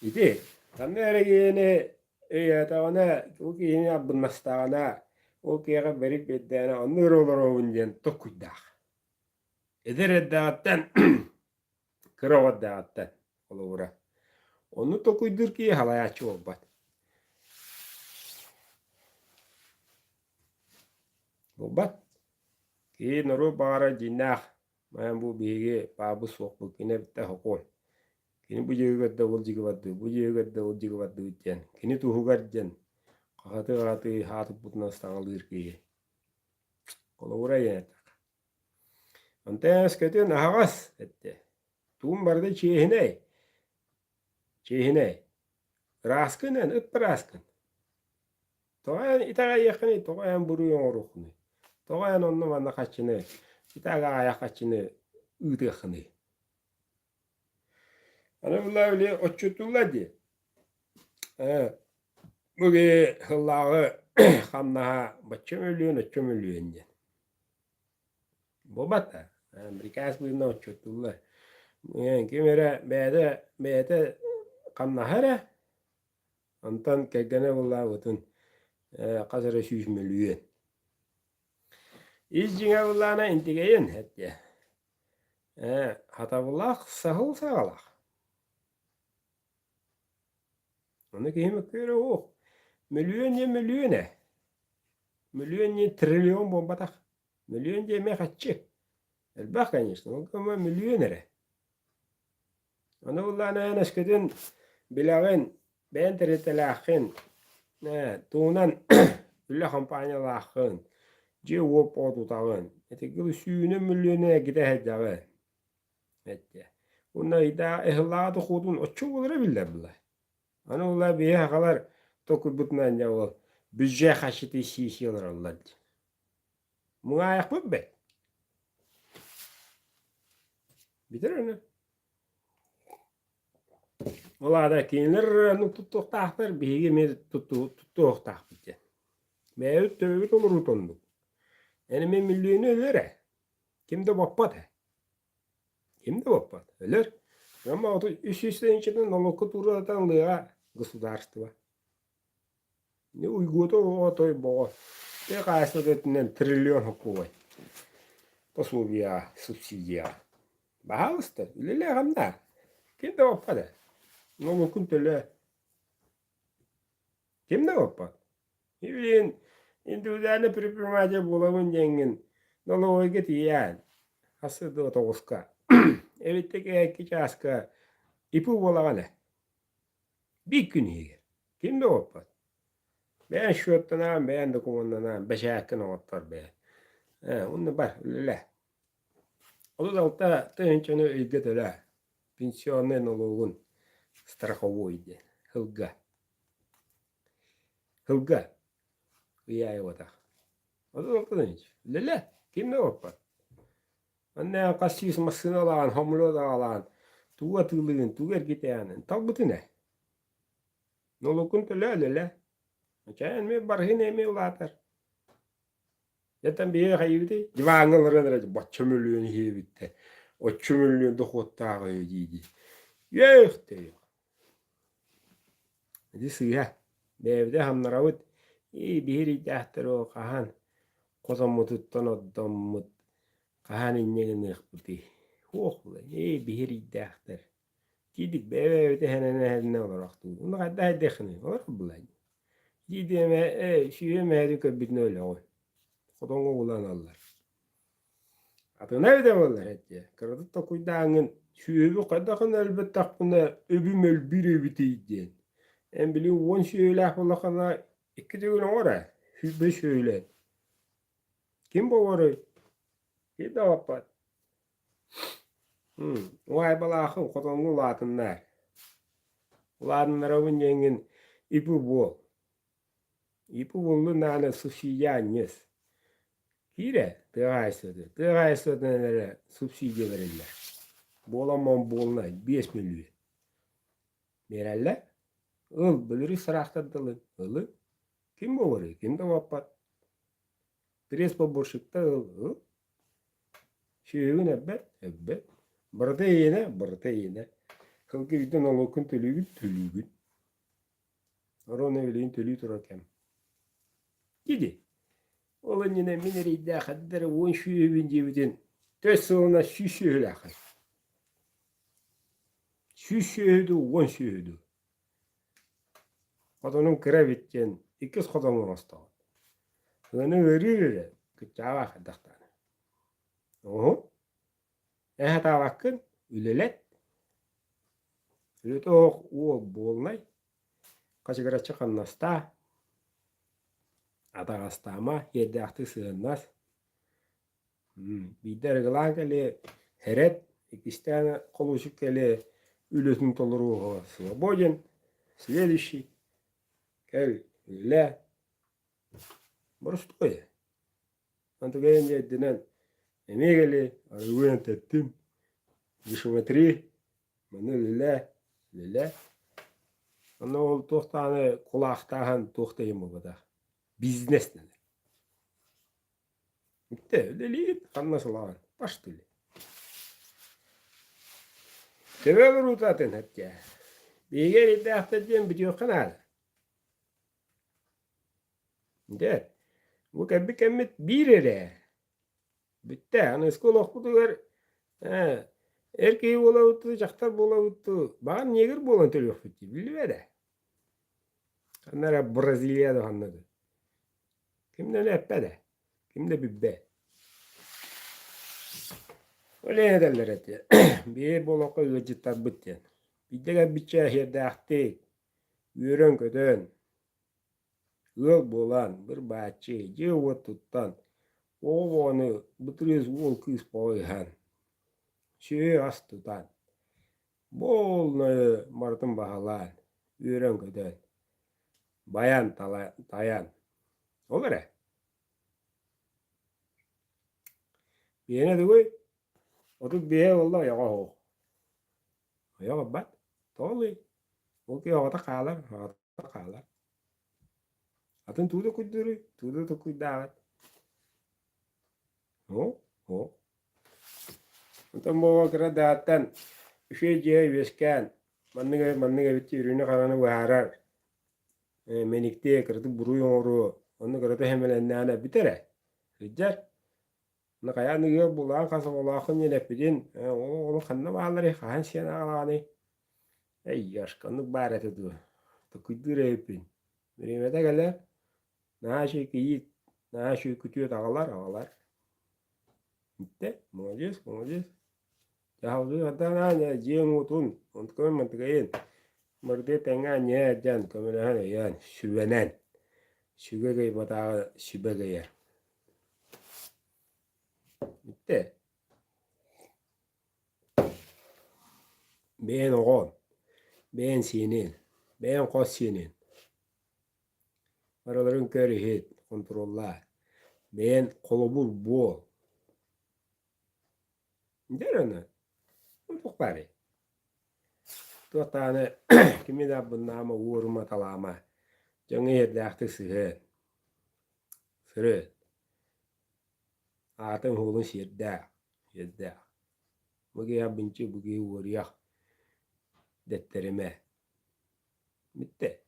İdi. Tanrı yine tağına o yine abnastağına o kıya verip bedene anır olur oncan tokuyda. Eder eddattan kıravat dağıttan olur. Onu tokuydur ki halayaçı olbat. Bobat. Ki noru bara jinnah. Ben bu bilgi babu sokbu kine bitte hokol. Kini bu jiga da ol jiga waddu. Bu jiga da ol jiga waddu jen. Kini tu hugar jen. Katı hatı putna stangalir ki. Kolora ya. Antes que nagas ette. Tum barde çehine. Çehine. Raskın ıp raskın. Toğan itaga yakını toğan buruyon ruhunu. Toğan onunla bana kaçını. Itaga ayak kaçını ıdıkını. Ana bunlar öyle oçutuladı. Bugün hıllağı kamnaha başım ölüyorsun. Bu bata. Amerikas birine oçutullar. Kimere beyde kamnahara. Ondan kegene vallahi otun kasara 100 milyon. İzcine vallahına intigeyin hette. Hata vallah sahıl sağlak. Onu kime köre o. Milyon trilyon bombatak. Milyon me kaççı. Elbette конечно. O kama milyonere. Onu vallahına naskeden bilağın ben teretelahın tuğunan ülle kampanyalarken cevap odutağın etekili suyunu milyona gidehedağın ette. Ona ida ehladı kudun oçu olur billah. Ana ola bir hakalar toku butnan ya bücce haşiti şişiyorlar Allah. Muna ayak bu be. Bitir onu. Ola da kinler tuttuq tahtır bihi mi tuttuq tahtır. Mevcut tövbet olur utondu. Enime milyonu ölür. Kimde bappat? Kimde bappat? Ölür. Ama o üst içinde налог турадан лыга государство. Не уйгото о той бо. Те кайсы детнен триллион хокуй. Пособия, субсидия. Пожалуйста, леле хамна. Kimde bappat? налогын төле. Kimde bappat? Bilin индивидуальный предприниматель боламын жеңин. Налогы кетиян. Асыды тоғыска. Evitteki ekki çaska ipu bolağına. Bir gün higer. Kimde oppat? Ben şuattanam, ben de kumandanam, beşakkın ottar be. Onu bar, öyle. O da altta tığınçanı ülget öyle. Pensiyonen oluğun страховойdi. Hılga. Hılga. Uyay odak. O da altta tığınç. Öyle. Kimde oppat? Anne kassis masını alan, hamlo da alan, tuğa tığılığın, tuğer giteyanın, talbıtı ne? Nolukun tölü. Çayan me barhin eme ulatar. Yatan bir hayıvdi, civanılırın, batçı milyon hiyevitte. O çümülyon dokuttağı ödeydi. Yok diyor. Hadi sığha. Bevde hamnaravut, iyi bir iddiahtır o kahan. Kozamı tuttan oddamut. Kahanin ne kıptı. Hoğla, bir iddiahtır. Gidik bevde henene olarak durdu. Onu kadar dekni, olur mu? Gideme, şuyeme herike bitne öyle oy. Kodongo ulan allar. Atı nerede ollar hette? Kırdık da kuydağın şuyebe kadakın elbette buna öbümel bir öbüteydi. En biliyorum 10 şöyle olakana 2 gün ora. Hübe şöyle. Kim bu orayı? Kim de vapat? Vay balakın kodongo ulatınlar. Ulatınlar avın yengin ipu bol. İpu bollu nane subsidiyanız. Kire, tığaysodu nelere subsidiya verirler. Bolamam boluna 5 milyon. Verirler. Il, bölürü sırahtadılın. Ilı. Kim bu varı? Kim de vapat? Trespa borşukta ıl. Şöyün ebbet. Bırtı yine. Kılgı giden olukun tülügün. Arona öleyin tülü turakem. Gidi. Olan yine mineri de kadar 10 şüyübün cebiden. Töz sonuna şüşüyle akar. Şüşüydü, 10 şüydü. Kadının kıra bitken, ikiz kadının hasta. Onu verir, kıçağa kadaktan. Oho. Hata bakın, ülelet. Ület o bolnay. Kaçıgıra çıkan nasta. Ada hastama, yedi aktı sığınmaz. Bir dergılan kele heret, ikistane koluşuk kele ülüsün toluru свободен. Следующий. Gel, üle. Простое. Антуген дединен. Эмегели, аргуен теттим. Geometri. Bunu lüle. Onu ol tohtağını kulaktahan tohtayım o kadar. Biznes nedir? Bitti. Öyle anlaşılan. Baş dili. Sebebi rutatın hatta. Bir yer iddia edeceğim biliyor kanal. De. Bu kemmet bir yere. Bitti. Hani skol okudular. Erkeği bolavuttu, jaktar bolavuttu. Bağın neger bolan tölü yok bitti. Bilme de. Kanlara Brezilya'da anladı. Kimden eppe de. Kimde bibbe. Öyle ne derler eti. Bir bolakı öcüttar bitti. Bir de bitçe yerde aktik. Yürün kötün. Yıl bolan bir bahçe. Cıvı tuttan. O onu bitiriz ol kız boyhan. Şey as tutan. Bolnayı martın bahalan. Yürün kötün. Bayan tayan. O kadar. Yine de koy. Otup bir oldu ya o. Ya bak. Tolu. O ki orada kalır. Orada kalır. Atın tuğda kuyduru. Tuğda da kuydavat. O. Ondan bu vakıra dağıttan. Şey diye vesken. Manniga bitti ürünü kalanı varar. Menikte kırdı buru yoğuru. Onu kırdı hemen ennane bitere. Ricar. Ne kaya nıgı bulan kasa olakın yelepidin. Onu kanna bağları. Kahan sen ağlanı. Ey yaşkanlık baret ediyor. Tıkıdır hepin. Mürimete gelir. Naşı kıyıt. Naşı kütüyor ağlar. Bitti. Молодец. Jauh hatta nanya jieng utun. Untuk kau mantıkayın. Merde tengah nya jan kemudian yan süvenen. Süvegay bata süvegay. Bitti. Ben oğon. Ben senin. Ben kos senin. Araların körühet. Kontrollar. Ben kolobul bol. Der onu. Untuk bari. Tuh tane kimi de bunama uğruma talama. Jangan yerde aktı sıhır. Sırı. Atın hulun şirde. Bugü ya binci bugü uğraya. Detterime. Bitti.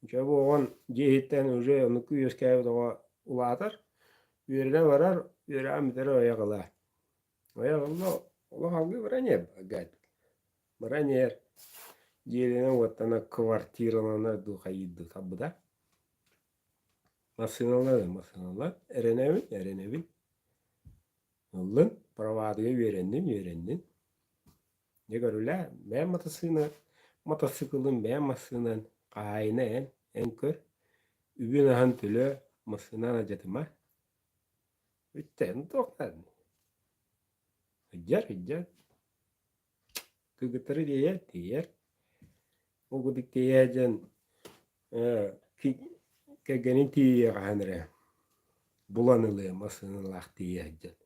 Çünkü bu on cihitten önce onu kuyuz kayıp da ulatır. Yürüne varar. Yürüne mitere oyakılar. Oyakılar. Ola halgı vıranya. Vıranya. Jelene vatana kvartiralarına duhaydı tabi da. Masınalar. Erenevin. Oğlun. Pravadıya öğrendin. Ne görürler? Ben motosikletin ben masının kaynayan en kör. Übün ahan tülü masından acatıma. Bitti. Doktan. Hıccar. Kıgıtırı diyer. O kudik diyeceksin. Kegenin tiye kahanre. Bulanılı masınılak diyeceksin.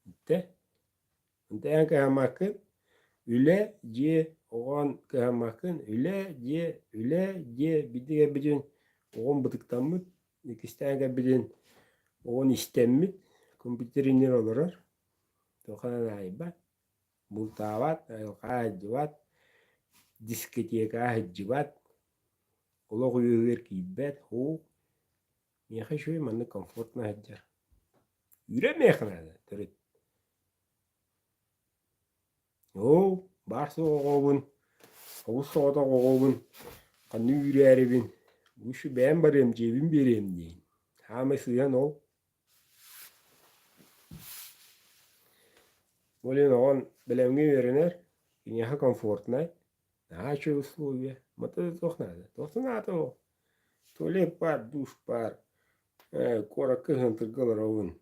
Bitti. Ondan kehamakın. Üle ce oğan kehamakın. Üle ce. Bir de bilin. Oğan bıdıktan mı? İkisten bilin. Oğan istem mi? Kompüterinler olur. Tokanan ayıba. Бултават, айлка жыбат, дискотека жыбат, олог үйөгер кийбет, ху. Меха шөй манны комфортна хаджар. Үре мехнада, төрөт. О, барсы оғобын, оғыз соғыда оғобын, қанны үре әребін. Үші бән барем, жебін берем дейін. Хамы сыян ол. Олен оған білемге веренер, кенеха комфортна. Наша условия. Мата тоқнады. Тоқнады ол. Туалет бар, душ бар. Кора кыгын тыргылыр оғын.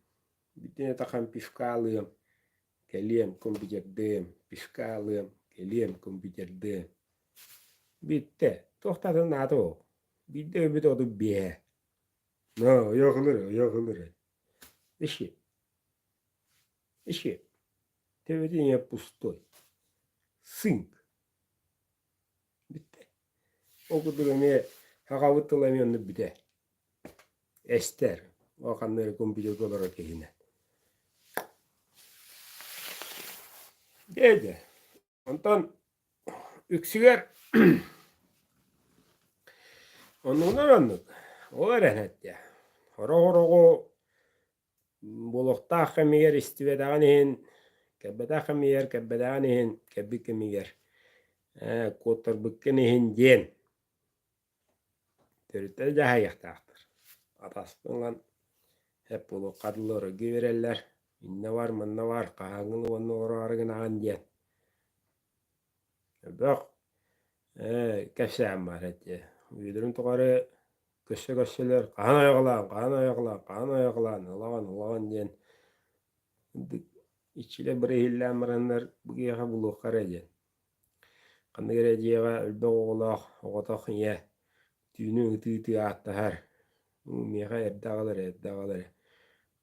Бітіне тақам пивка алыям. Келем компьютердем, пивка алыям. Келем компьютердем. Бітті. Тоқтады нады ол. Бітті өбіт оды бе. Ояғылыр. Іші. Теведение пустой. Сынк. Бітті. Оқыдырыме хағавыттыламенні біте. Эстер. Оқаннары компьютер колора кехіне. Деді. Онтан үксігер онуғынан оннық. Олар әнәтті. Хоро-хорого болуқтақ кәмегер істіведаған ехін, кәббедақ кәмегер, кәббі кәмегер. Коттар бүккен ехін ден. Төріттері жаға яқтақтыр. Атаспыңған hep болу қадылары көверелер. Инна бар, манна бар, қағыңын оны орағырығын аған ден. Бірақ кәпсәм бар әтте. Өйдірін тұғары көсі-көсілер қан аяғылан, ұлаған ден. Ичілі бір елі әміранлар бұғыға бұлу қара ден. Қанды кере дейіға үлбі оғылақ, оғатақ не, түйінің үті аттағар. Меға әрдағалар.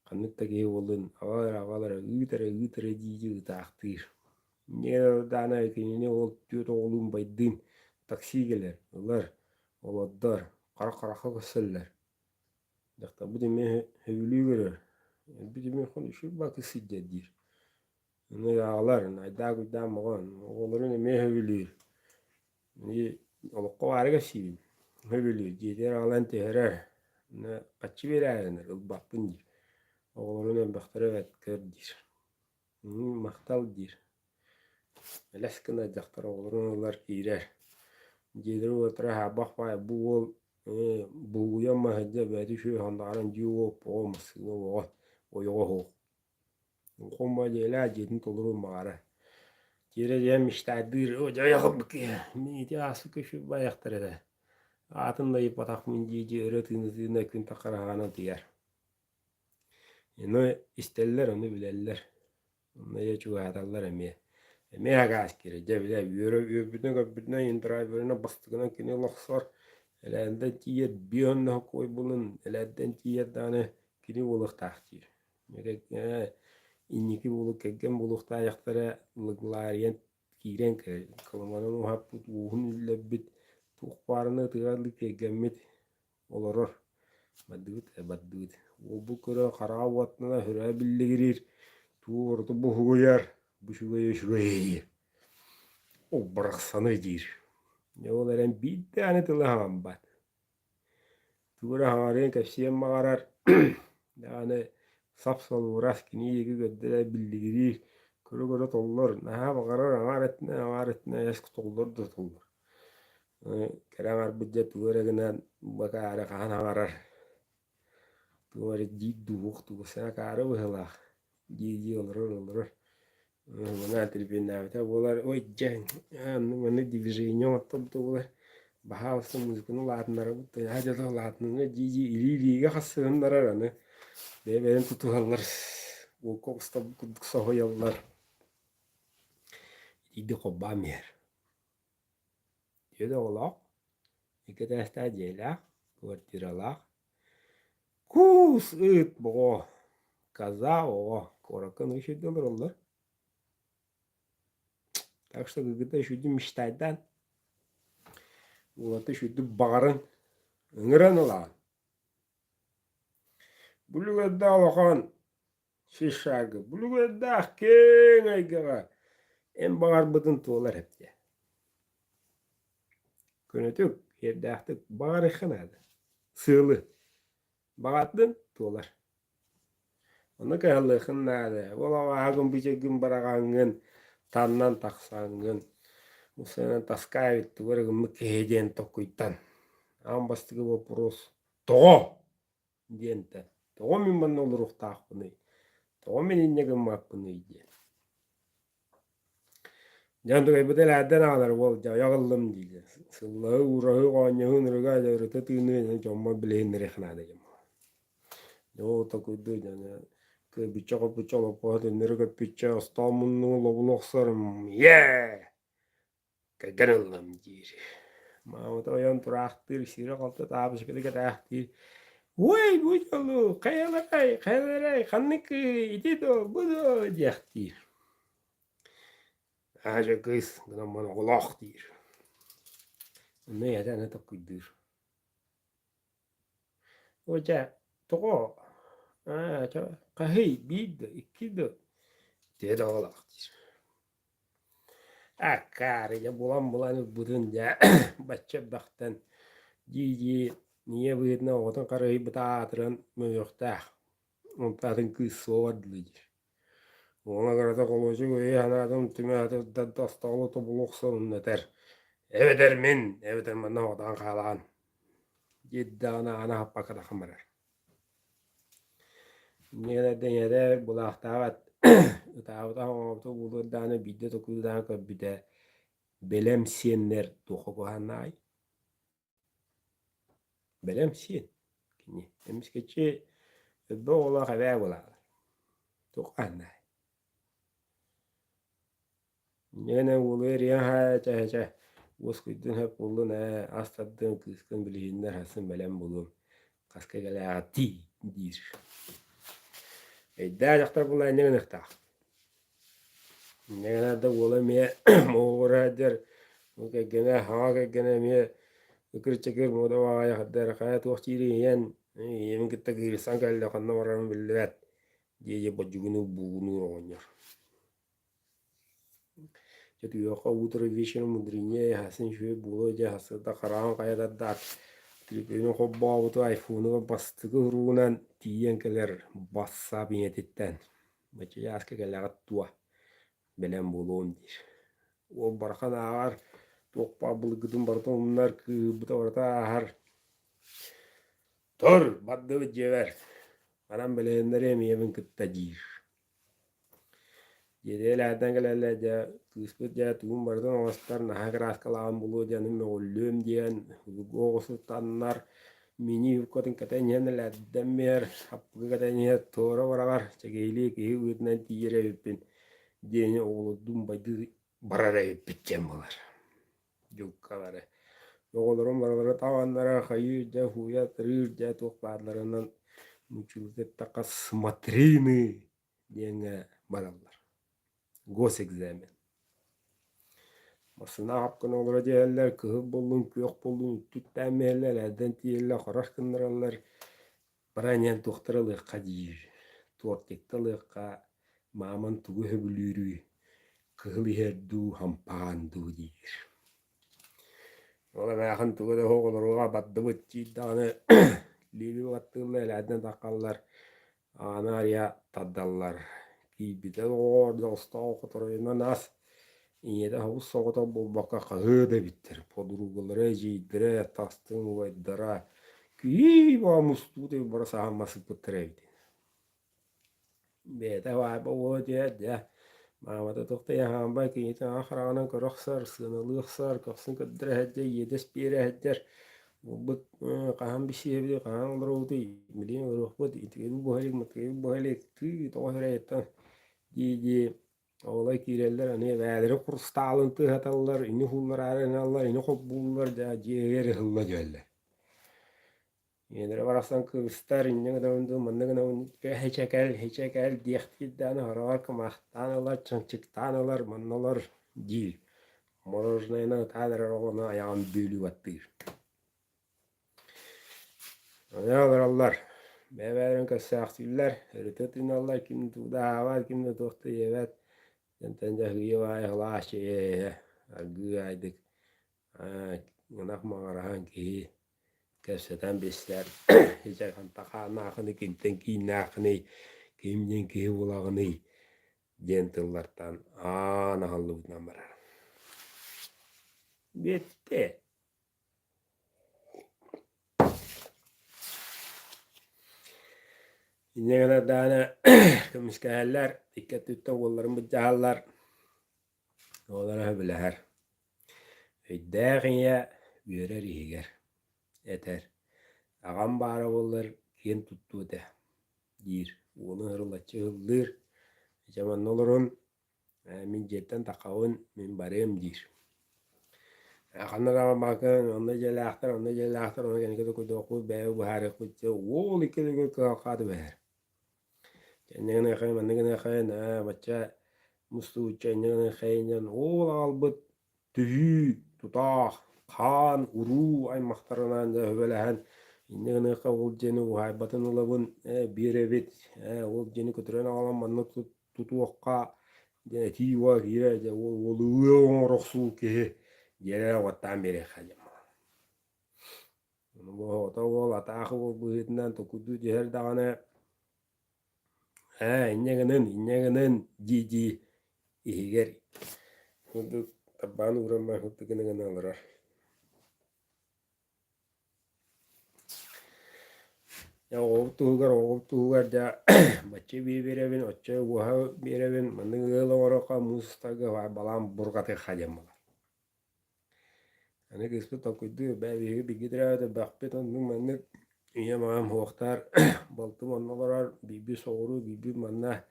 Қанытта кей олын, ағалар, үйтірі дейді ұтақтыр. Не дана екеніне ол төт оғылын байдың таксигелер, оладдар, қара-қарақы қысылар. Дақта бұды мен хөвілі көрір. Бұды мен қоны шүр бақы сүйдер дейір. Оны ағалар, айда маған, оғыларын мен хөвілі. Олыққа арыға сүйін. Хөвілі, жетер ағалан тәхірер. Қатшы бері әрінер, ұлбақпын дейір. Оғыларын бақтары әткер дейір. Мақтал дейір. Әләскіна жақтар оғыларын олар кейрер. Жетер отыра хабақ бай бұл бұлғыян мағыда бәді шөй хандарын жүйі оғы мұсығы ойығы оғы. Қомба дейлі әжетін толыру мағара. Жері жем іштадыр, жайығы бүкі. Менеде асы көші баяқтыр еді. Атында епатақ мен жейде өрі тыны күн тақырағаны тияр. Оны істелілер, оны білелілер. Оны ечуға аталылар әме. Әме аға әскері, жәбілі өбітіне ендірайберіне бастығына кені лақсар. Әләнден тиет бүйонны қой бұлын, әләнден тиет даны кені олықтақ дейір. Иннекі болу кәгген болуқта аяқтары лығлариян кейрен кылыманын ұхап бұд уғын үлләбіт туқпарыны тығарлы кәггенмет олырыр. Баддығыт. Ол бұл көрі қара уатына хүрә білігірер. Туғырды бұғығыяр, бұшығыяр. Ол бірақсаны дейір. Ол әрен бейді әні тылы хаған бат. Туғыры хағарен кәпсиен мағарар. Дағаны сап-сал ұрас кені егі көдді білігірер. Көрі толлар. Наға бағарар аңаретіне әскі толлар да толлар. Кәрәңар бұджа туғырығынан бақа әрі қаған ағарар. Туғыры дейд дұғық туғысына кәрі бұғылақ. Дейді олырыр. Мұна тілбен әбіта олар, ой жәң, мұны движение оттылды олар. Баға осы мұзыкыны латынлары бұтты. Әжеді латынлары дейді илі-иліге қасығынларар аны. Бәйбәден тұтығалар. Ол қоқыста бұқыдық соғыялар. Дейді қобба мер. Деді олақ. Екі тәсті әжелақ. Квартиралақ. Кус ұт бұғы. Каза оға. Коракын үшеділер олар. Так что когда шуды мечтайдан, олаты шуды бағарын үңірен олаған. Бұлығыда олаған шешағы, бұлығыда кең айгыға, En bağır bıdın tuğlar hep de. Könötük, yerdaktık bağır ekanadı. Sığlı. Bağattın tuğlar. Onu kıyallıkın nade. Ola ağın bir gün barağangın. Tannan taksangın. Musanın taskaya bitti. Varıgın keheden tokuytan. Ambastıgı вопрос. Тоҕо диэнтэ. Тоҕо мин манна олоруохтаахпыный. Тоҕо мен иннегин мааппыный диэн. Жандыгай бытэлээдэн аалар уол яҕыллым диилэ. Сыллаһы ураһы оонньаһын ырыга дьаврыта тыыны дьоммо билэһиннэрэхнаада дьамма. Yoo takuydu jana kı biçağa biçağa pohada nırıga biçağa İstanbul'un lobuloklarım. Yeah! Kaganallam diir. Mahmut oyan turahtır, sira kalta tabış kılıka tahtır. Vay bu yolu, kayalara, kanlık, itido, budo, diyaktir. Aja kız, gına bana olak dir. Ne ya da ne takuydur. Oca, togo, kahi, bid, ikido, dedi olak dir. Akar ya bulan budunca baca baktan ji niye buyutna otan karayı bıtatıran möyokta ontatın kız soğadlıdır. Ona göre de kolocu göğe hanadım tüme atı da dastalı topuluk sorunneter. Evet ermin, evet ermin ne odan kalan. Ciddi ana happa kada kamarar. Niye de bulaktavat. Utavutan otu bulur dana bidde tokudan ka bide belem siyenler toku hanay. Belem siyen. Kini emis keçi öbbe ola kadar ola. Toku hanay. Yine olur ya ha. Voskudun hep bulun astadın kıskın bilhinler hasın belem bulun. Kaska gele ati dir. Daha jaktar bunlar ne nıkta. Ne kadar da ola miye moğura der. Oke gene hava gene miye Ikir çekir moda vaya haddar hayat wakçiri yan yemin kita girisan kalla kanna waran billat je bajugunu bugunu ronyor. Jadi yo ka utra vision mudrinye hasin şöyle bulaca hasada karan kaya da tribünü hobba utu iPhone'u bastığı runan tiyen keler bassa binetitten. Maçı yaska keler tua belen bulundir. O barkan ağar Tokpa bulgudun barda onlar kı bu da orada ahar. Tor baddı cever. Anam belenlere miyevin kıttacır. Yedelerden gelirler de kıspıt ya tuğum bardan oğustar naha kras kalan bulu canım meğullüm diyen oğusu tanlar mini yukotun katenyenler demmer happı katenyen tora varavar çekeyli ki hüvütnen tiyere öpün diyene oğlu dumbaydı barara öpütcem olar. Jukkaları. Yoğulurum baraları tavanlara hayır da huya tırır da toklarlarından muçulukta takas matrini diyene baralar. Gos egzamin. Masına hakkın olur diyeller, kıhı bulun, kök bulun, tüttenmeyeller, elden tiyeller, karaş kındıralar. Baranyan doktoralık kadir. Tuortektalık ka maman tuğu höbülürü. Kıhılı herdu hampandu dir. Ola mähän tuoda hoğuluruğa baddavut ciddağını livi vattığıyla eladına takallar. Anar ya taddallar. Ki bide orada usta okuturuyla nas. İyede havuz soğuta bulbaka kahıda bitter. Podrugulara ciddire tastın vaydara. Ki va mustu de burası hamması pıtıraydı. Bede vayba o diye. Mamada tokta yahan bay ki ita akhranan koroxsar sınılıqsar kapsın kadra hedde yedes bire hedder bu qahan bir şey bir qahan olurdu milin ruhbut itigebi bu halik tü tohra etan di olay kireller hani väleri kurstalın tı hatallar ini hullar arenallar ini hobbullar da jeger hılla gölle. Yenere varastan kıvıstar inne döndü manna gına heçekel diyekti dana harar kamahtaнаlar çançıktaнаlar mannalar di morojnayna tadara ona ayağın bölü vattır. Ayalar Allah beveren kasaqsiller rıtatınallar kim tuda var kim de tohta evet Enten de hıyı vay hılaş agı aydık. Gınak mağarahan ki kefseden besler. Hiçe kan takanakını kinten kinakını kimden ki bulağını gentıllardan anahallıbından barar. Bitti. İnne kadar dağına kımıskayaller, dikkat tütten kollarım bıçağlar. Oğlara bileher. Öydağın ya büyürer ihiger. Yeter. Ağam bara bollar ken tuttu da. Dir. Onu hırılatçı hıldır. Jaman olurun. Min jetten takavun min barem dir. Ağanlar ama bakın onda jelahtar, onda jelahtar, onda gene kede kudu oku beğe bu harı kutça. Oğul ikede kudu kalkadı beğer. Kendine xey, mendine xey, baca mustu uçça kendine xeyden oğul albıt tühü, tutaq, kan, uru ay mahtarınan da hövelehen. İndine xey ol jeni uhay batın olabın bir evet. Ol jeni kötüren ağlam manna tutuqqa jeni tiwa hire ol uyon roxsul ki jere wattan beri xajam. Bu ota ol ataxı ol bu hetinden tokudu jeher dağına inñeganan jiji ihiger. Hudu taban urama hudu gana alara. Ya oğul tuğgar ja bacı bir berevin, oça uha berevin, mandıgılı oraka mustaga var balam burgatı xajamalar. Hani kısmı takuydu, bir gidire de bakpet ondan mandık. İyi mağam hoğtar, baltım onnalar, bibi soğuru, bibi manna.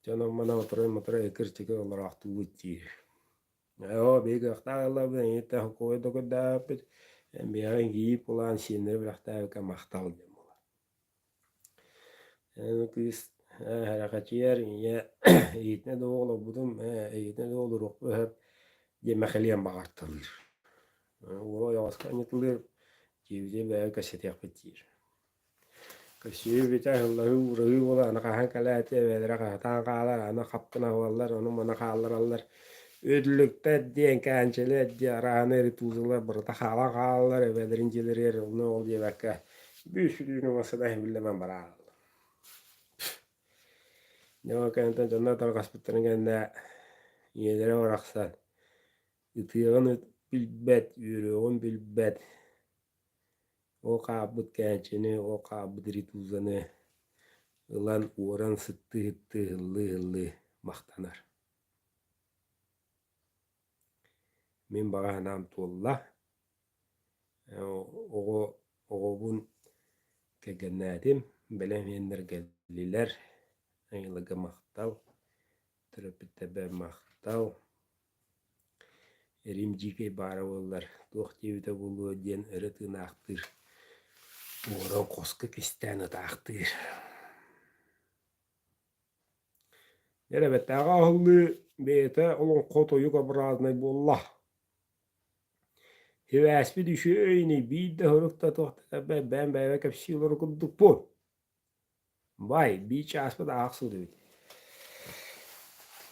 Canım bana oturay ekir çeker olarak tuğutti. Ya bir gıqtağla ben yete koydu kadar bir ay giyip olan şeyleri bıraktı ki mahtal demola. Yani kız harekatçı yer ya eğitine de oğlu budum eğitine de olur o hep yemekhliyen bağırtılır. O yavaş kanıtılır. Civciv ve kaset yapıtır. Kasiyo bita Allahu urahi wala ana kahan kalate vedra kahtan kalar ana kaptına wallar onu mana kallar allar ödlükte diyen kançele diarane rituzlar barata kala kallar vedrinceler yer onu ol diyebekka bir sürü masada bilemem bara. Ne o kantan canna tar kaspıtırın gende yedere oraksan itiyanı bilbet yürüğün bilbet o kabut kançene o kabut rituzanı Ilan uğran sıttı hıttı hıllı mahtanar. Min bağa nam tolla. Oğubun kegennadim. Belem yenler gelliler. Ayılıga mahtal. Tırıpıtebe mahtal. Erimcike bara ollar. Tohçevite bulu diyen ırıtın aktır. Uğran koska kistanı taktır. Elbette ağıllı beyte olan kotoyu kabrazına bollah. Hevespi düşüyni bir de hırıkta tohta ben beyve kapsiyoları kudduk bu. Vay bir çaspı da aksı diyor.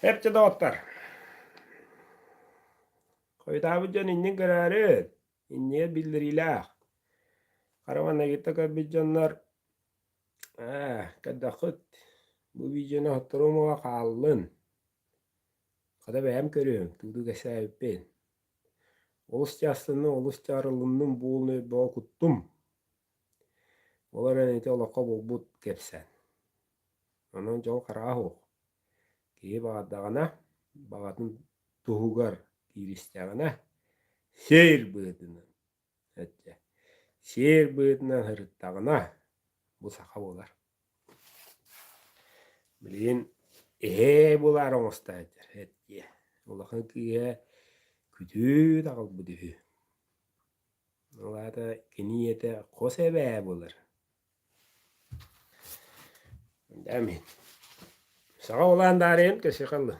Hepçe dağıtlar. Koytabıcan innen kararı. İnneye bildirilah. Karavana gitti kabıcanlar. Kadakıt. Bu videonu hatırlamaya kaldın. Kada beğen görüyorum. Tuğdu kesayip ben. Olus çastığını, olus çarılının boğulunu boğa kuttum. Oların eti olaka bobut kepsen. Onun çoğu karahu. Ki bağdağına, bağdın tuğugar kiristağına, seyir bıdının. Etçe. Seyir bıdının hırıttağına bu saka bolar. Bilin, bular oğusta etçer. Etçe. Olakın ki kütü dağıl büdühü. Ola da keniyete kose beye bolar. Amin. Sağ olan darayın, keşke kalın.